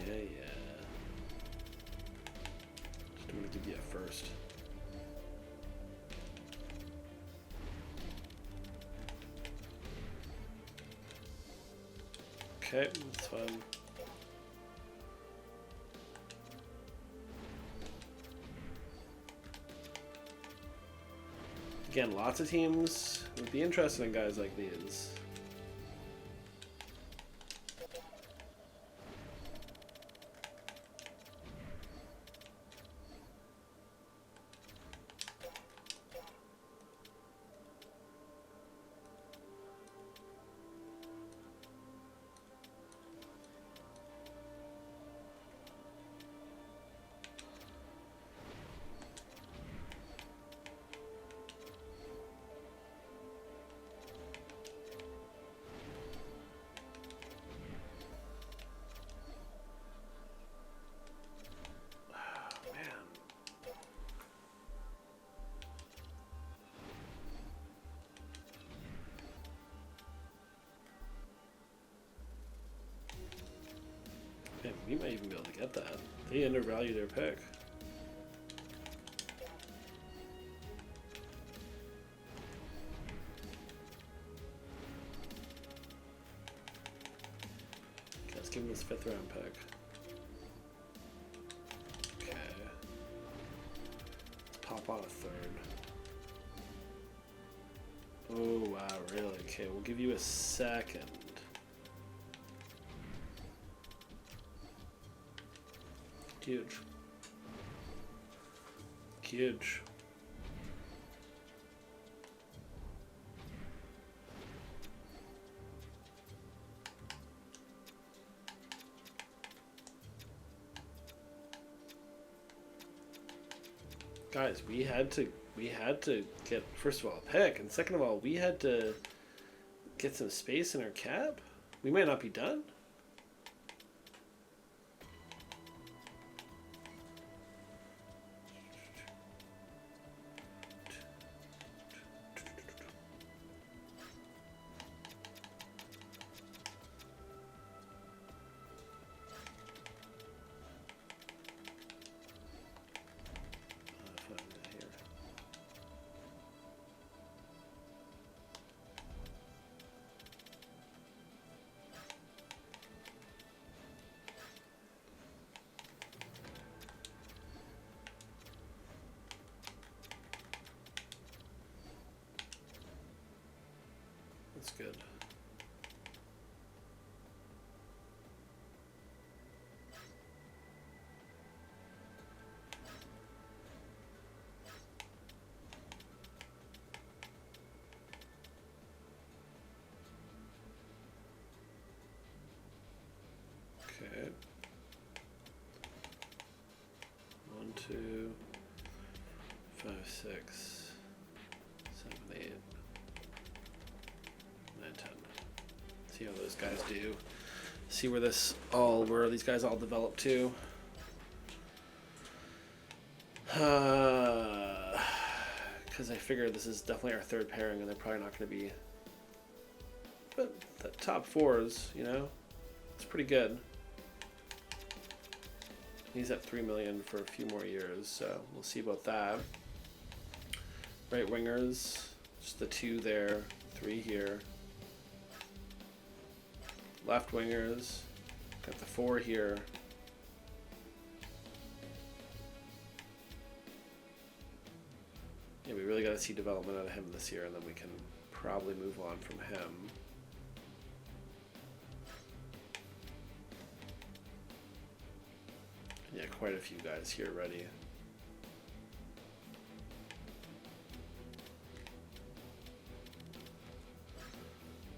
Yeah. Just want to give you a first. Okay, that's fine. Again, lots of teams would be interested in guys like these. Man, we might even be able to get that. They undervalue their pick. Okay, let's give him this 5th round pick. Okay. Let's pop on a 3rd. Oh, wow, really? Okay, we'll give you a 2nd. Huge. Huge. Guys, we had to get, first of all, a pick, and second of all, we had to get some space in our cap. We might not be done. That's good. Okay. 1, 2, 5, 6, 7, 8, 9, 10. See how those guys do. See where these guys all develop to. Because I figure this is definitely our 3rd pairing, and they're probably not going to be. But the top 4s, you know, it's pretty good. He's at 3 million for a few more years, so we'll see about that. Right wingers, just the 2 there, 3 here. Left wingers, got the 4 here. Yeah, we really got to see development out of him this year, and then we can probably move on from him. Yeah, quite a few guys here ready.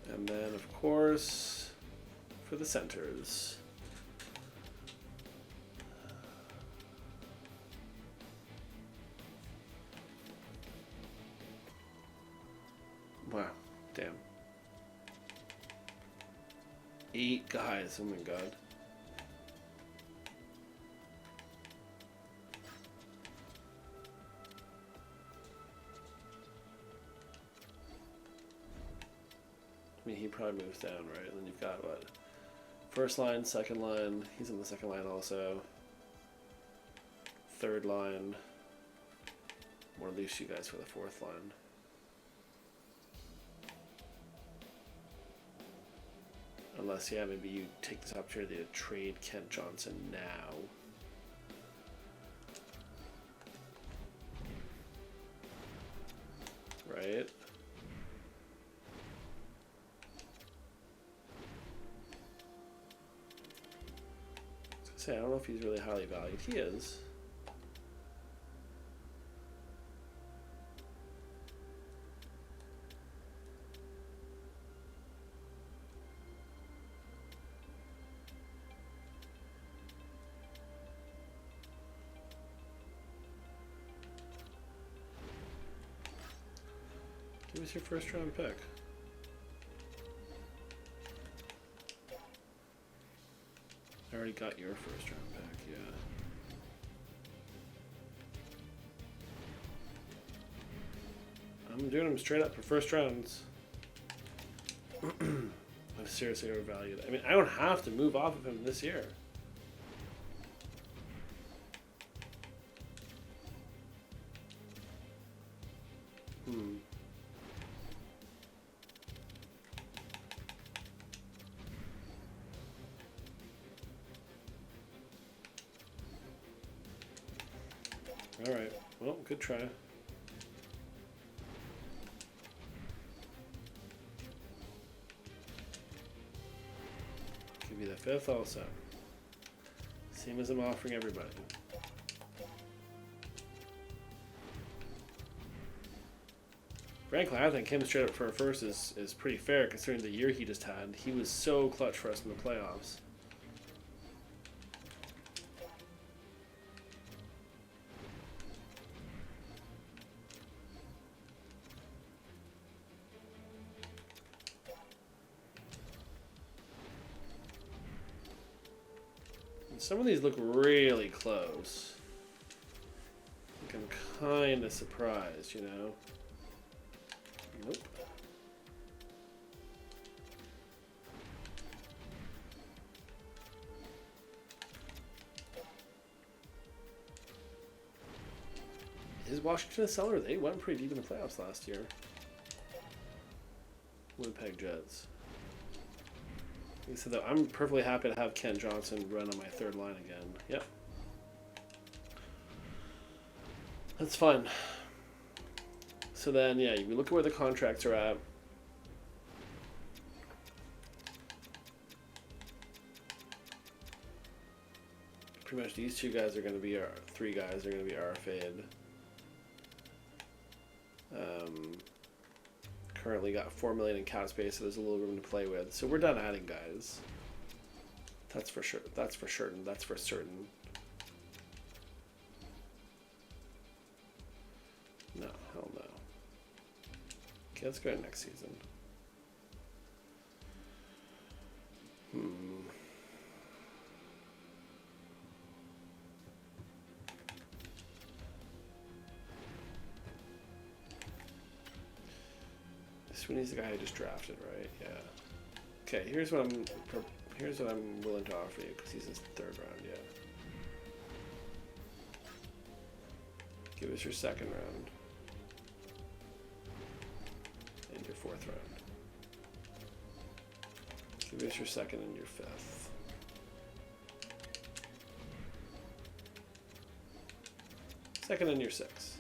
And then, of course, for the centers. Wow, damn. 8 guys, oh my god. I mean, he probably moves down, right? And then you've got what? First line, second line. He's on the second line also. Third line. One of these 2 guys for the fourth line. Unless, yeah, maybe you take this opportunity to trade Kent Johnson now. Right? I don't know if he's really highly valued. He is. Give us your first round pick. I already got your first round pick, yeah. I'm doing them straight up for first rounds. I'm seriously overvalued. I mean, I don't have to move off of him this year. Alright, well, good try. Give you the 5th also. Same as I'm offering everybody. Frankly, I think him straight up for a first is pretty fair considering the year he just had. He was so clutch for us in the playoffs. Some of these look really close. Like I'm kind of surprised, you know? Nope. Is Washington a seller? They went pretty deep in the playoffs last year. Winnipeg Jets. He said that I'm perfectly happy to have Kent Johnson run on my third line again. Yep. That's fine. So then, yeah, you look at where the contracts are at. Pretty much these 2 guys are going to be our 3 guys are going to be RFA'd. Currently got 4 million in cap space, so there's a little room to play with. So we're done adding guys. That's for sure. That's for certain. That's for certain. No, hell no. Okay, let's go to next season. Sweeney's the guy I just drafted, right? Yeah. Okay, here's what I'm willing to offer you because he's in the 3rd round. Yeah. Give us your second round. And your fourth round. Give us your second and your fifth. Second and your sixth.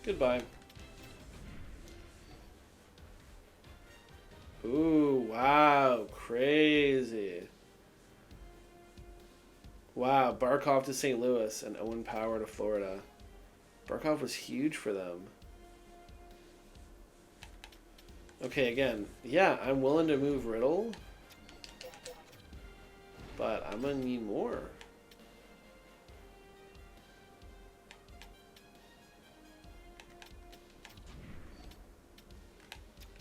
Goodbye. Ooh, wow, crazy. Wow, Barkov to St. Louis and Owen Power to Florida. Barkov was huge for them. Okay, again, yeah, I'm willing to move Riddle, but I'm going to need more.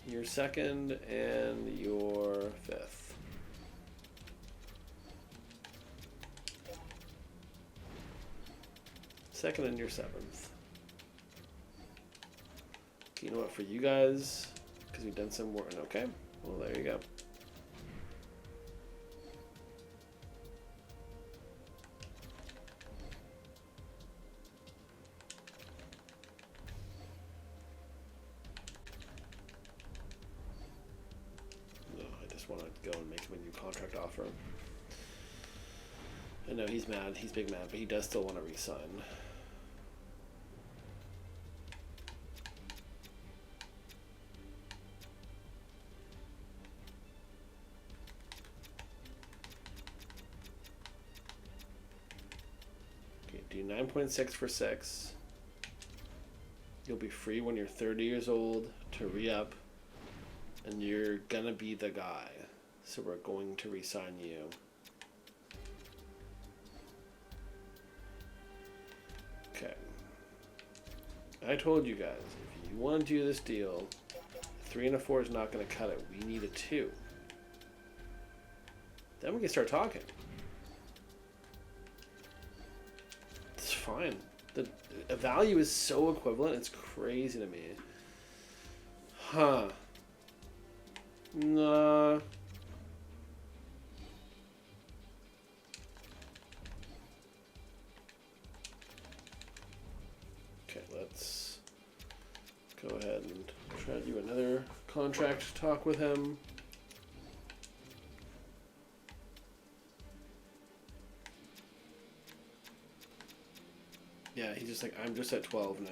Your second and your fifth. Second and your seventh. Okay, you know what, for you guys, because we've done some more. Okay, well, there you go. No, I just want to go and make him a new contract offer. I know he's mad, he's big mad, but he does still want to re-sign. Do 9.6 for 6. You'll be free when you're 30 years old to re-up, and you're gonna be the guy. So we're going to re-sign you. Okay. I told you guys, if you want to do this deal, 3 and a 4 is not going to cut it. We need a 2. Then we can start talking. Fine. The value is so equivalent, it's crazy to me. Huh. Nah. Okay, let's go ahead and try to do another contract talk with him. Yeah, he's just like, I'm just at 12 now.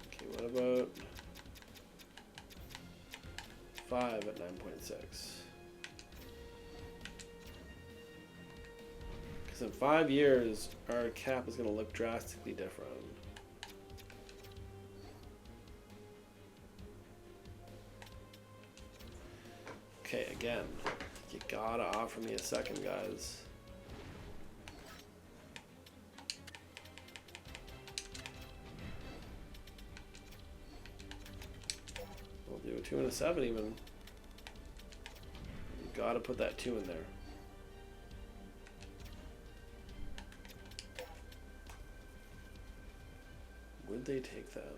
Okay, what about 5 at 9.6? Because in 5 years, our cap is going to look drastically different. Okay, again. You gotta offer me a second, guys. We'll do a 2 and a 7 even. You gotta put that 2 in there. Would they take that?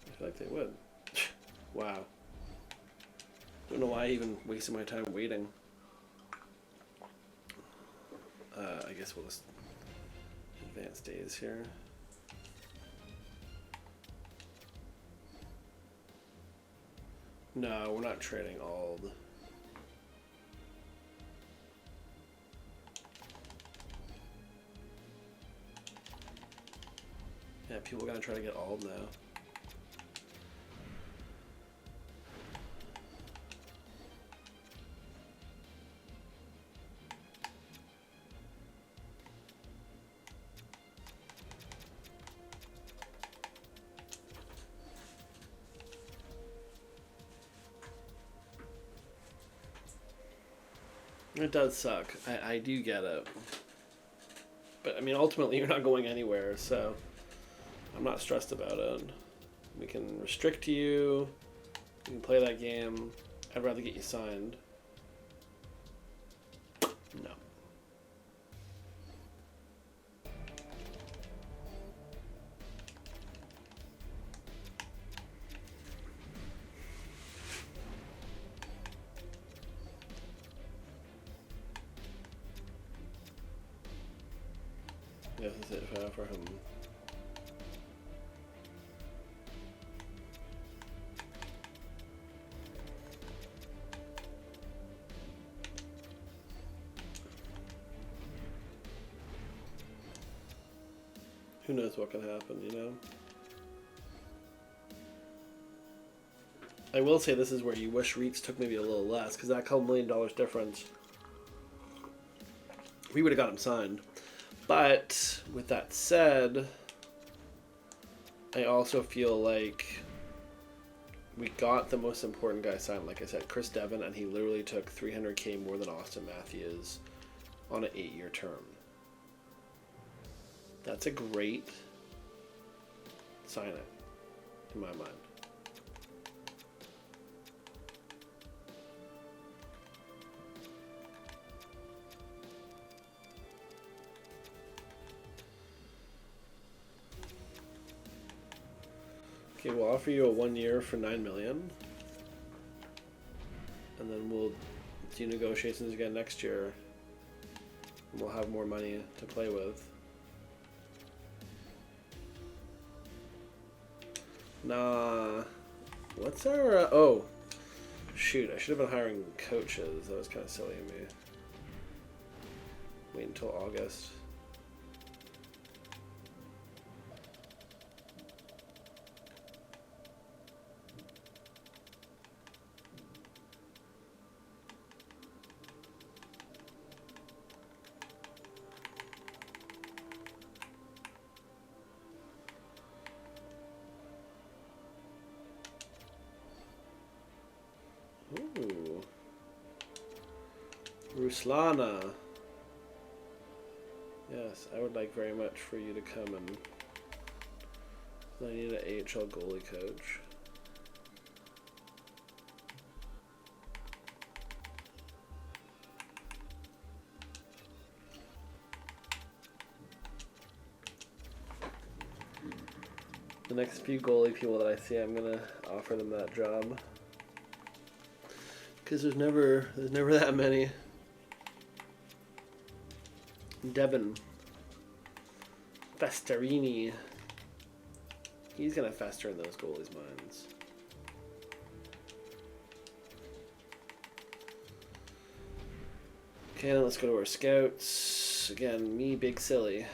I feel like they would. Wow. Don't know why I even wasted my time waiting. I guess we'll just advance days here. No, we're not trading Ald. Yeah, people are gonna try to get Ald now. It does suck. I do get it. But, I mean, ultimately, you're not going anywhere, so I'm not stressed about it. We can restrict you. We can play that game. I'd rather get you signed. No. Yeah, that's it if I offer him. Who knows what can happen, you know? I will say this is where you wish REITs took maybe a little less, because that couple $1 million difference, we would have got him signed. But with that said, I also feel like we got the most important guy signed. Like I said, Chris Devon, and he literally took $300K more than Austin Matthews on an 8-year term. That's a great sign it, in my mind. Okay, we'll offer you a 1 year for $9 million, and then we'll do negotiations again next year, and we'll have more money to play with. Nah, what's our? Oh, shoot! I should have been hiring coaches. That was kind of silly of me. Wait until August. Ooh. Ruslana. Yes, I would like very much for you to come and... I need an AHL goalie coach. The next few goalie people that I see, I'm gonna offer them that job. Because there's never that many. Devin Festerini. He's gonna fester in those goalies' minds. Okay, now let's go to our scouts. Again, me, big silly.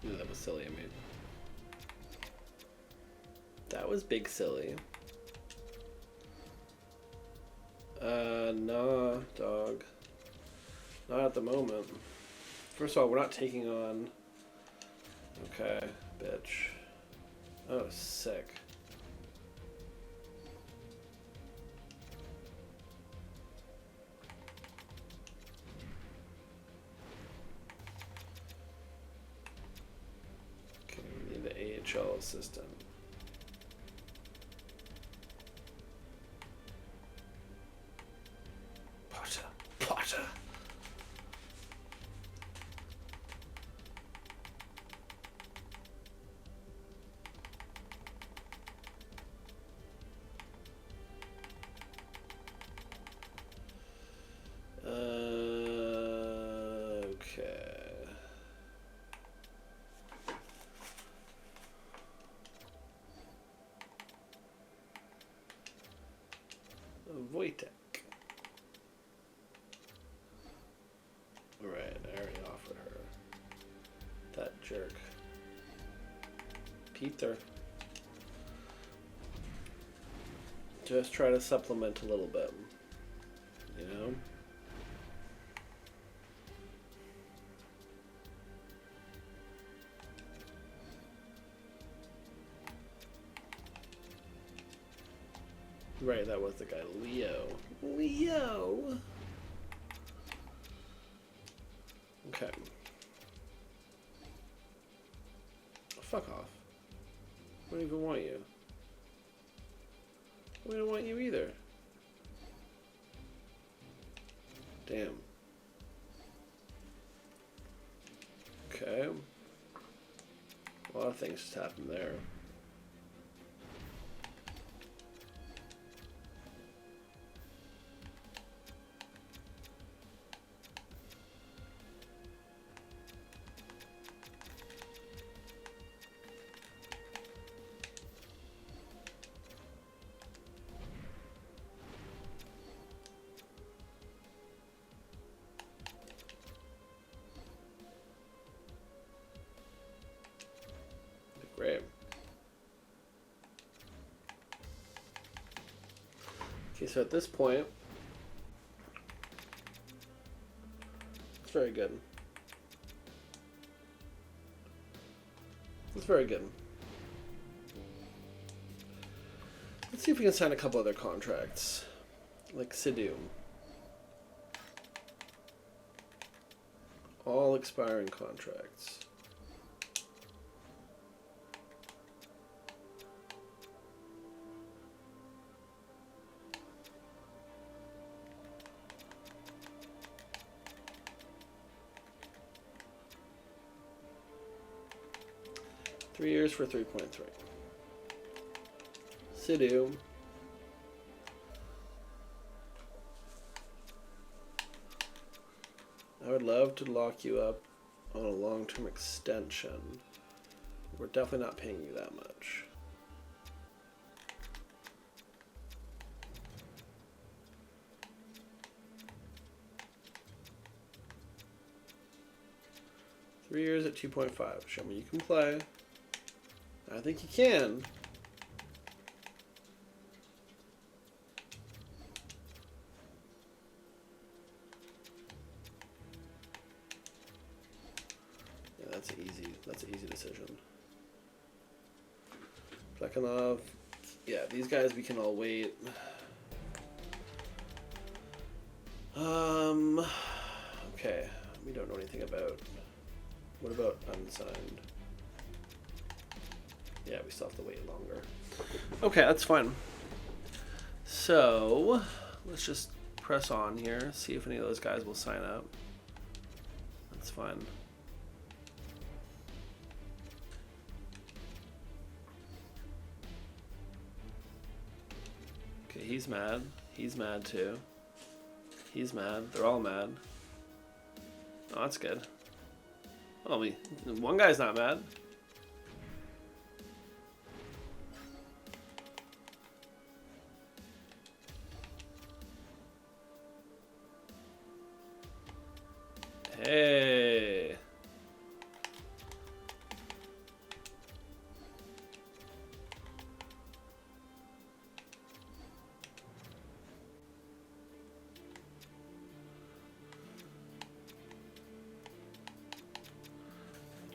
Ooh, that was silly of me. That was big silly. Nah, dog. Not at the moment. First of all, we're not taking on... Okay, bitch. Oh, sick. Okay, we need the AHL assistant. Potter. Okay. Wojtek. Alright, I already offered her. That jerk. Peter. Just try to supplement a little bit. You know? Right, that was the guy. Leo. Fuck off. I don't even want you. We don't want you either. Damn. Okay. A lot of things just happened there. Great. Okay, so at this point, it's very good. It's very good. Let's see if we can sign a couple other contracts, like Sidhu. All expiring contracts. Three years for 3.3. Sidhu. I would love to lock you up on a long-term extension. We're definitely not paying you that much. Three years at 2.5. Show me you can play. I think you can. Yeah, that's an easy decision. Plekhanov. Yeah, these guys we can all wait. Okay. We don't know anything about. What about unsigned? Yeah, we still have to wait longer. Okay, that's fine. So, let's just press on here, see if any of those guys will sign up. That's fine. Okay, he's mad. He's mad too. He's mad. They're all mad. Oh, that's good. Oh, one guy's not mad. Hey.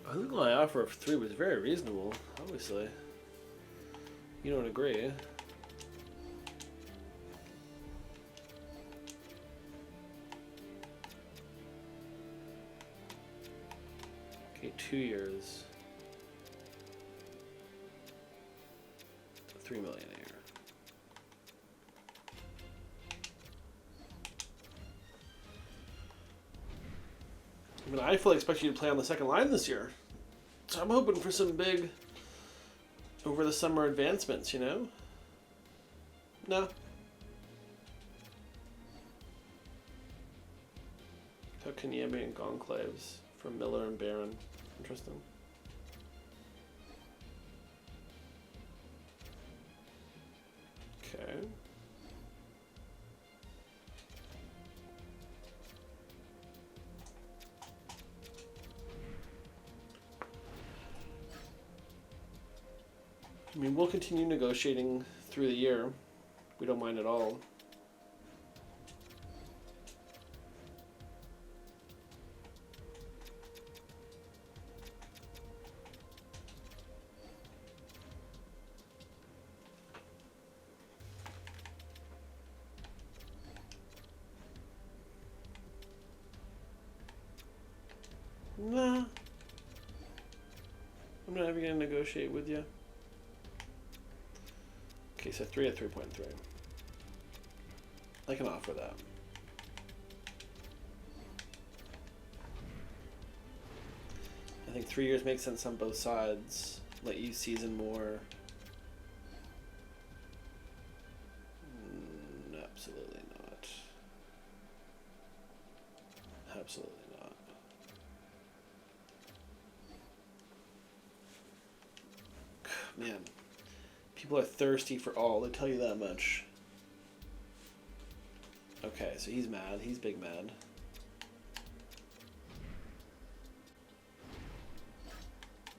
I think my offer of 3 was very reasonable, obviously. You don't agree. Okay, 2 years. 3 million a year. I mean, I fully expect you to play on the second line this year. So I'm hoping for some big over the summer advancements, you know? No. Kotkaniemi and Gonclaves from Miller and Barron. Interesting. Okay. I mean, we'll continue negotiating through the year. We don't mind at all. Nah. not ever going to negotiate with you. Okay, so 3 at 3.3. I can offer that. I think 3 years makes sense on both sides. Let you season more. Absolutely not. Absolutely not. Man, people are thirsty for all. They tell you that much. Okay, so he's mad. He's big mad.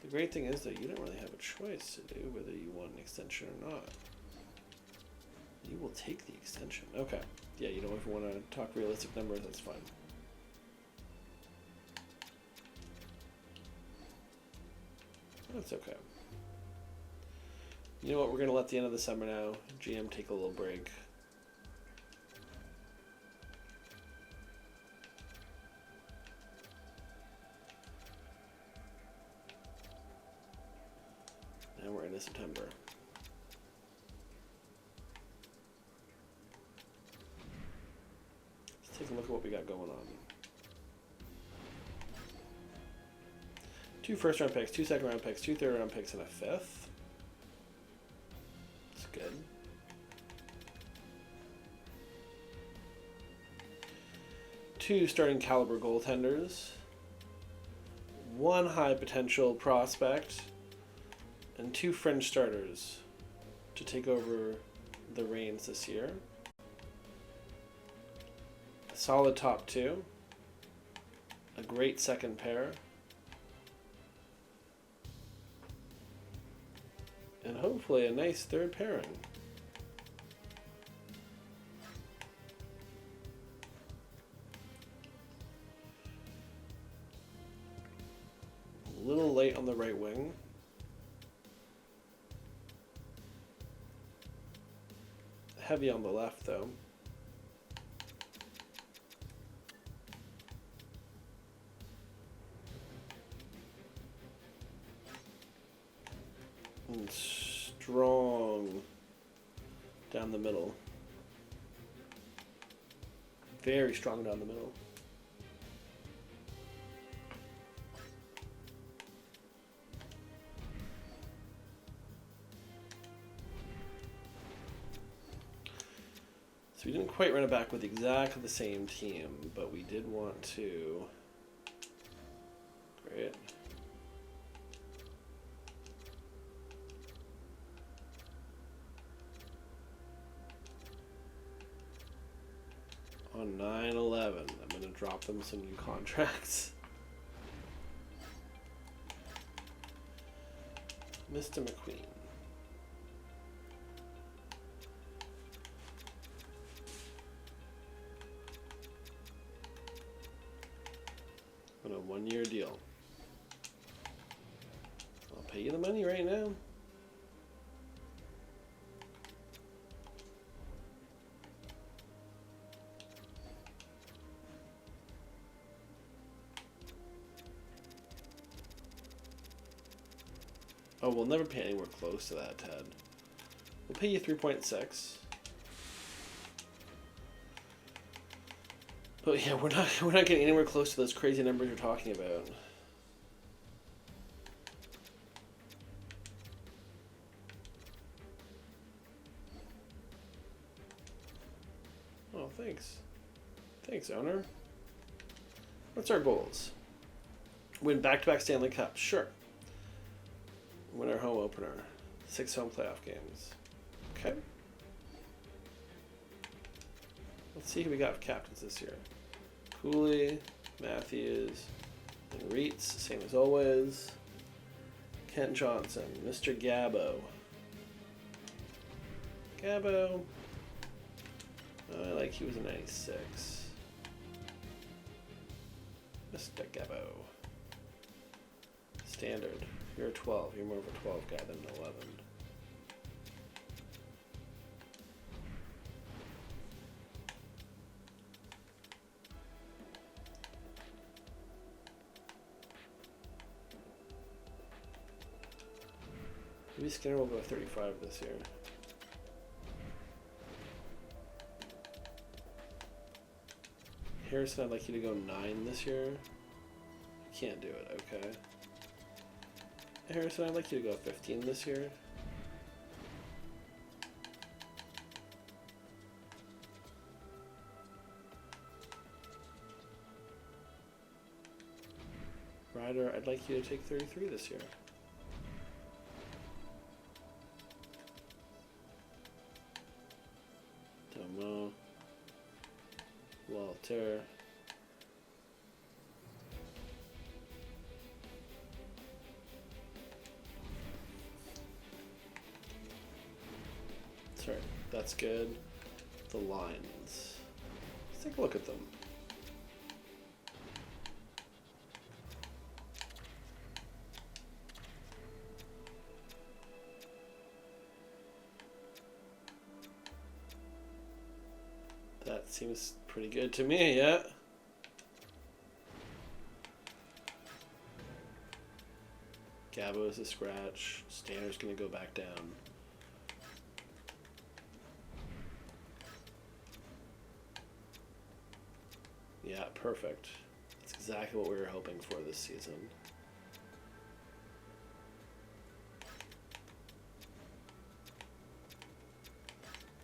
The great thing is that you don't really have a choice to do whether you want an extension or not. You will take the extension. Okay. Yeah, you know, if you want to talk realistic numbers, that's fine. That's okay. You know what? We're going to let the end of the summer now. GM take a little break. And we're into September. Let's take a look at what we got going on. 2 first-round picks, 2 second-round picks, 2 third-round picks, and a 5th. That's good. Two starting caliber goaltenders. 1 high potential prospect. And 2 fringe starters to take over the reins this year. A solid top 2. A great second pair. And hopefully a nice third pairing. A little late on the right wing. Heavy on the left, though. And strong down the middle. Very strong down the middle. So we didn't quite run it back with exactly the same team, but we did want to. Great. On 9/11, I'm going to drop them some new contracts. Mr. McQueen. On a 1-year deal. I'll pay you the money right now. Oh, we'll never pay anywhere close to that, Ted. We'll pay you 3.6. But yeah, we're not getting anywhere close to those crazy numbers you're talking about. Oh, thanks. Thanks, owner. What's our goals? Win back-to-back Stanley Cups, sure. Win our home opener. 6 home playoff games. Okay. Let's see who we got for captains this year. Cooley, Matthews, and Reitz, same as always. Kent Johnson, Mr. Gabbo. Gabbo. I like he was a 96. Mr. Gabbo. Standard. You're a 12. You're more of a 12 guy than an 11. Maybe Skinner will go 35 this year. Harrison, I'd like you to go 9 this year. You can't do it, okay. Harrison, I'd like you to go 15 this year. Ryder, I'd like you to take 33 this year. Domo. Walter. Sorry, that's good. The lines. Let's take a look at them. That seems pretty good to me, yeah. Gabo is a scratch. Stander's gonna go back down. Yeah, perfect. That's exactly what we were hoping for this season.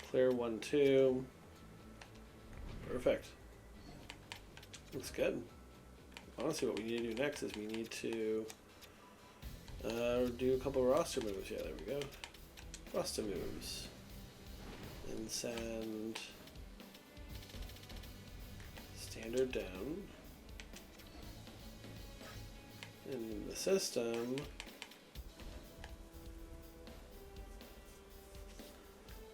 Clear 1-2. Perfect. Looks good. Honestly, what we need to do next is we need to do a couple of roster moves. Yeah, there we go. Roster moves. And send Standard down. And in the system,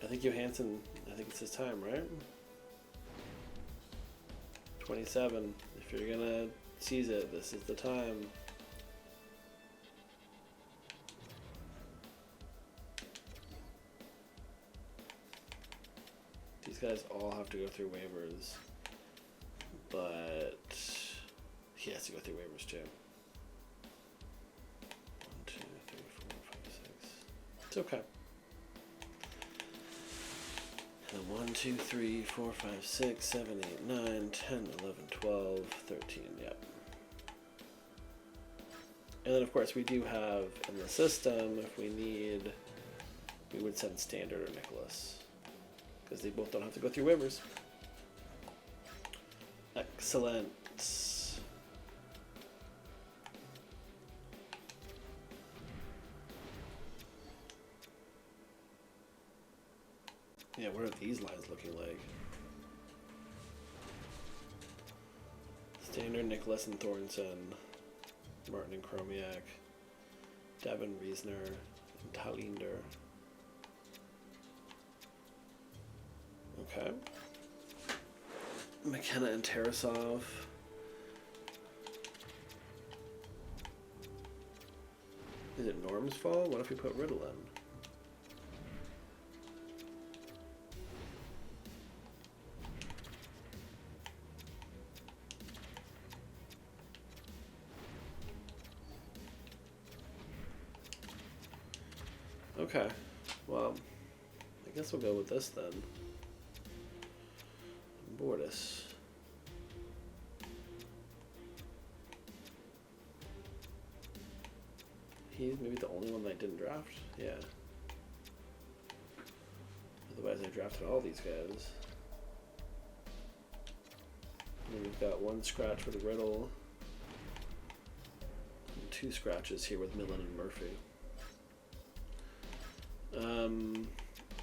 I think Johansson, I think it's his time, right? 27. If you're gonna seize it, this is the time. These guys all have to go through waivers, but he has to go through waivers too. 1, 2, 3, 4, 5, 6. It's okay. And 1, 2, 3, 4, 5, 6, 7, 8, 9, 10, 11, 12, 13, yep. And then of course we do have in the system, if we need, we would send Standard or Nicholas. Because they both don't have to go through waivers. Excellent. Yeah, what are these lines looking like? Standard, Nicholas and Thornton, Martin and Chromiak, Devin Reisner, and Talinder. Okay. McKenna and Tarasov. Is it Norm's fault? What if we put Riddle in? Okay, well, I guess we'll go with this then. Bordis. He's maybe the only one that I didn't draft. Yeah. Otherwise, I drafted all these guys. And then we've got 1 scratch with Riddle. And 2 scratches here with Millen and Murphy. And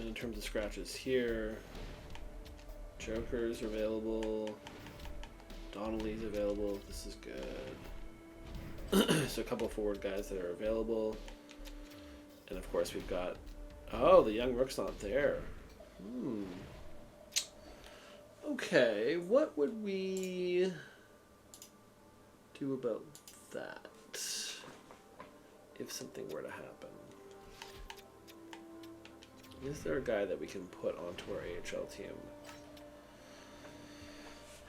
in terms of scratches here, Joker's available. Donnelly's available. This is good. So a couple forward guys that are available. And of course we've got... Oh, the young rook's not there. Okay, what would we do about that if something were to happen? Is there a guy that we can put onto our AHL team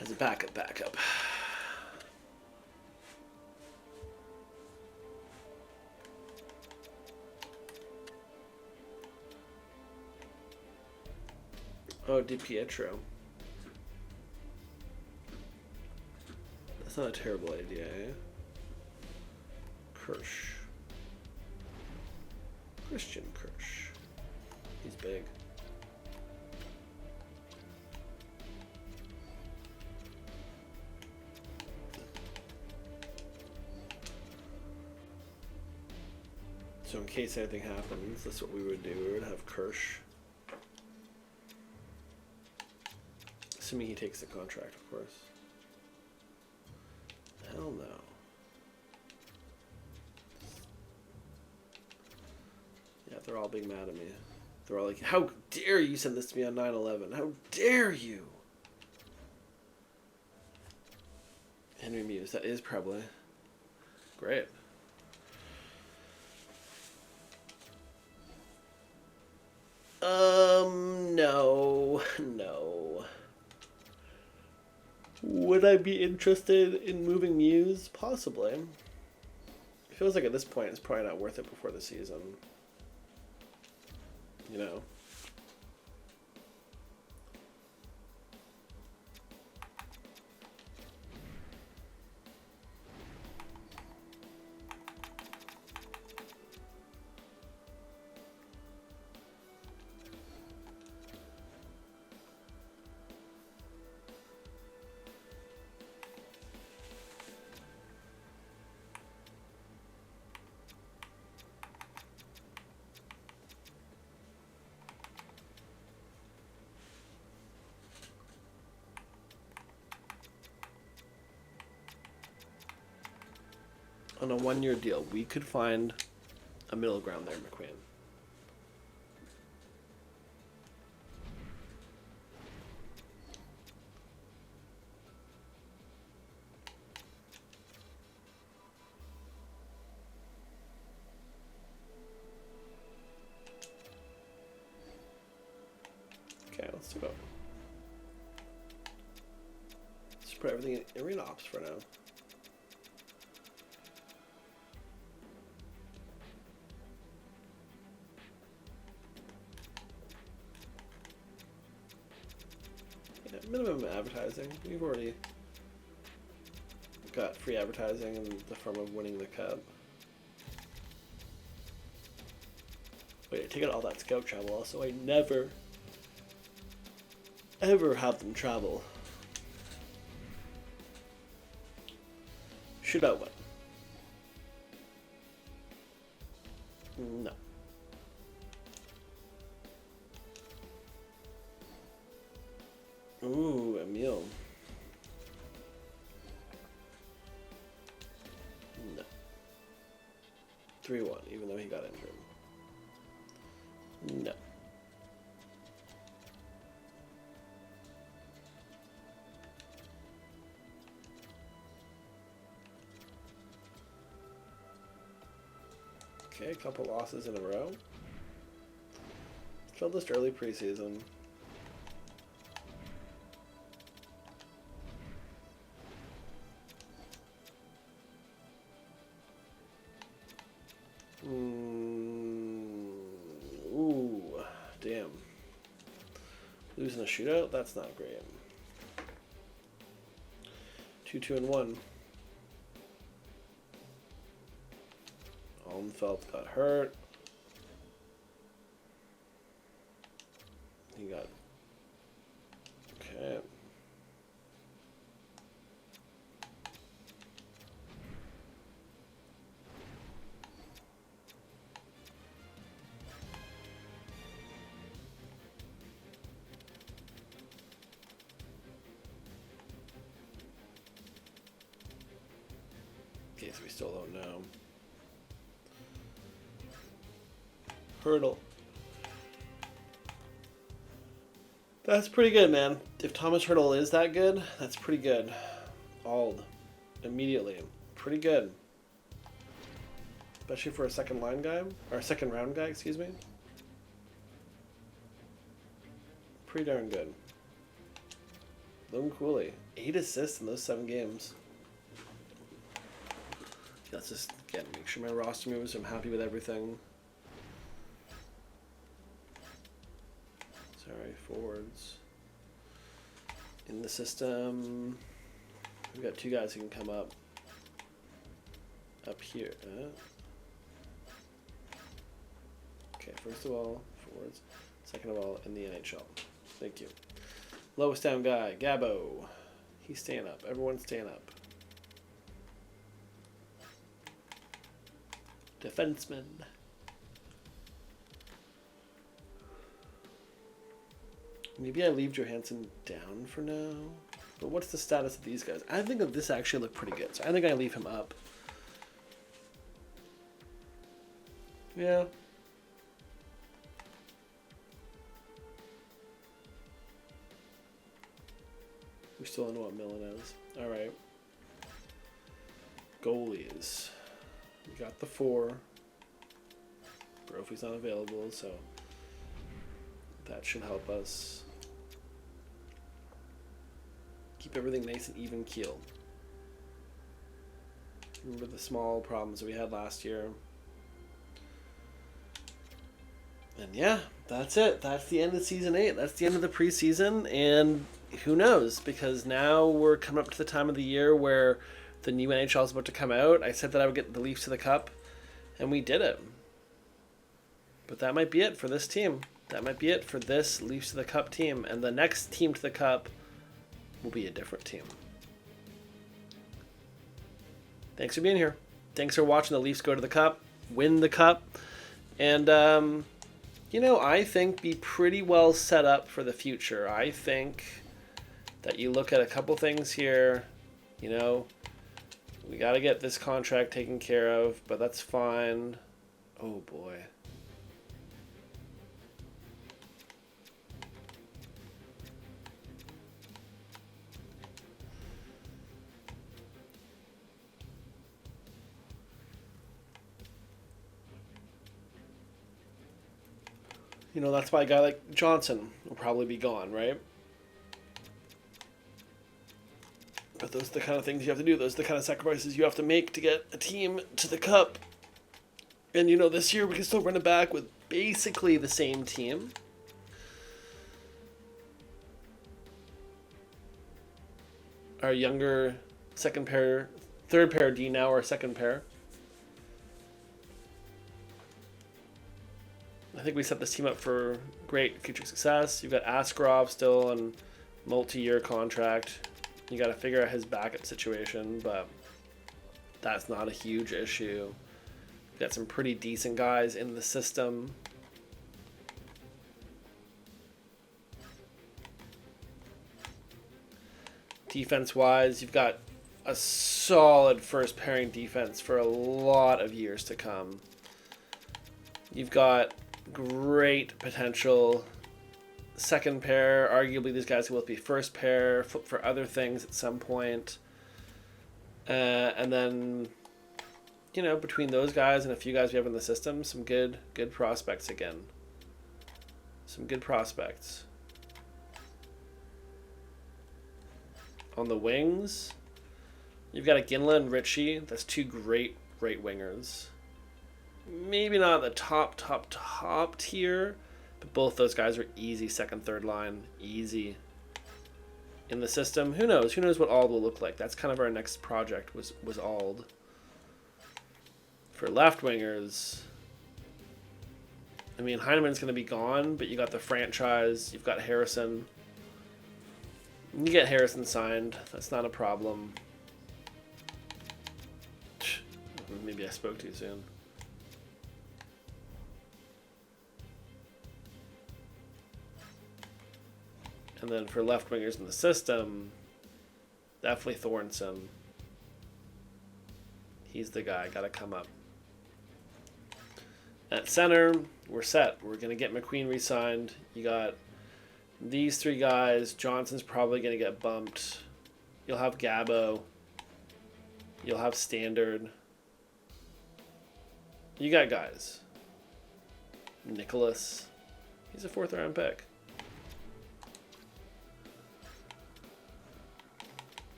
as a backup? Oh, DiPietro. That's not a terrible idea, eh? Kirsch. Christian Kirsch. He's big. So in case anything happens, that's what we would do. We would have Kirsch. Assuming he takes the contract, of course. Hell no. Yeah, they're all being mad at me. They're all like, how dare you send this to me on 9/11? How dare you? Henry Muse, that is probably great. No. Would I be interested in moving Muse? Possibly. It feels like at this point it's probably not worth it before the season. You know? On a 1-year deal, we could find a middle ground there, McQueen. Okay, let's go. Let's put everything in arena ops for now. Minimum advertising. We've already got free advertising in the form of winning the cup. Wait, take out all that scout travel also. I never, ever have them travel. Shootout win. No. Ooh, Emil. No. 3-1, even though he got injured. No. Okay, a couple losses in a row. Still just early preseason. Ooh, damn. Losing a shootout? That's not great. 2-2-1. Almfeld got hurt. He got... Okay. In case we still don't know. Hurdle. That's pretty good, man. If Thomas Hurdle is that good, that's pretty good. Ald. Immediately. Pretty good. Especially for a second line guy. Or a second round guy, excuse me. Pretty darn good. Logan Cooley. 8 assists in those 7 games. Let's just, again, make sure my roster moves. I'm happy with everything. It's Sorry, forwards. In the system, we've got two guys who can come up here. Okay, first of all, forwards. Second of all, in the NHL. Thank you. Lowest down guy, Gabo. He's staying up. Everyone's staying up. Defenseman. Maybe I leave Johansson down for now. But what's the status of these guys? I think that this actually looked pretty good. So I think I leave him up. Yeah. We still don't know what Millen is. All right. Goalies. We got the 4. Brophy's not available, so that should help us keep everything nice and even keeled. Remember the small problems that we had last year. And yeah, that's it. That's the end of season 8. That's the end of the preseason. And who knows? Because now we're coming up to the time of the year where the new NHL is about to come out. I said that I would get the Leafs to the Cup, and we did it. But that might be it for this team. That might be it for this Leafs to the Cup team. And the next team to the Cup will be a different team. Thanks for being here. Thanks for watching the Leafs go to the Cup, win the Cup, and I think be pretty well set up for the future. I think that you look at a couple things here, we got to get this contract taken care of, but that's fine. Oh boy. That's why a guy like Johnson will probably be gone, right? But those are the kind of things you have to do. Those are the kind of sacrifices you have to make to get a team to the Cup. And, this year we can still run it back with basically the same team. Our younger third pair D now, our second pair. I think we set this team up for great future success. You've got Askarov still on multi-year contract. You got to figure out his backup situation, but that's not a huge issue. You've got some pretty decent guys in the system. Defense-wise, you've got a solid first pairing defense for a lot of years to come. You've got great potential second pair. Arguably, these guys will be first pair, flip for other things at some point. And then, between those guys and a few guys we have in the system, some good prospects again. Some good prospects. On the wings, you've got a Ginla and Ritchie. That's two great right wingers. Maybe not the top tier, but both those guys are easy second, third line. Easy. In the system, who knows? Who knows what Ald will look like? That's kind of our next project was Ald. For left wingers, Heineman's going to be gone, but you got the franchise. You've got Harrison. You get Harrison signed. That's not a problem. Maybe I spoke too soon. And then for left wingers in the system, definitely Thornton. He's the guy. Got to come up. At center, we're set. We're going to get McQueen re-signed. You got these three guys. Johnson's probably going to get bumped. You'll have Gabo. You'll have Standard. You got guys. Nicholas. He's a 4th round pick.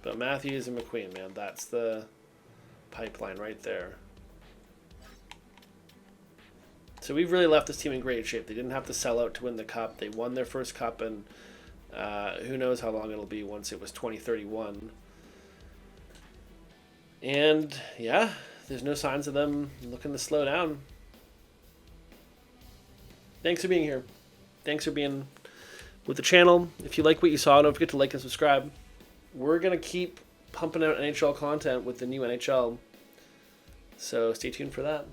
But Matthews and McQueen, man, that's the pipeline right there. So we've really left this team in great shape. They didn't have to sell out to win the cup. They won their first cup, and who knows how long it'll be once it was 2031. And yeah, there's no signs of them looking to slow down. Thanks for being here. Thanks for being with the channel. If you like what you saw, don't forget to like and subscribe. We're going to keep pumping out NHL content with the new NHL. So stay tuned for that.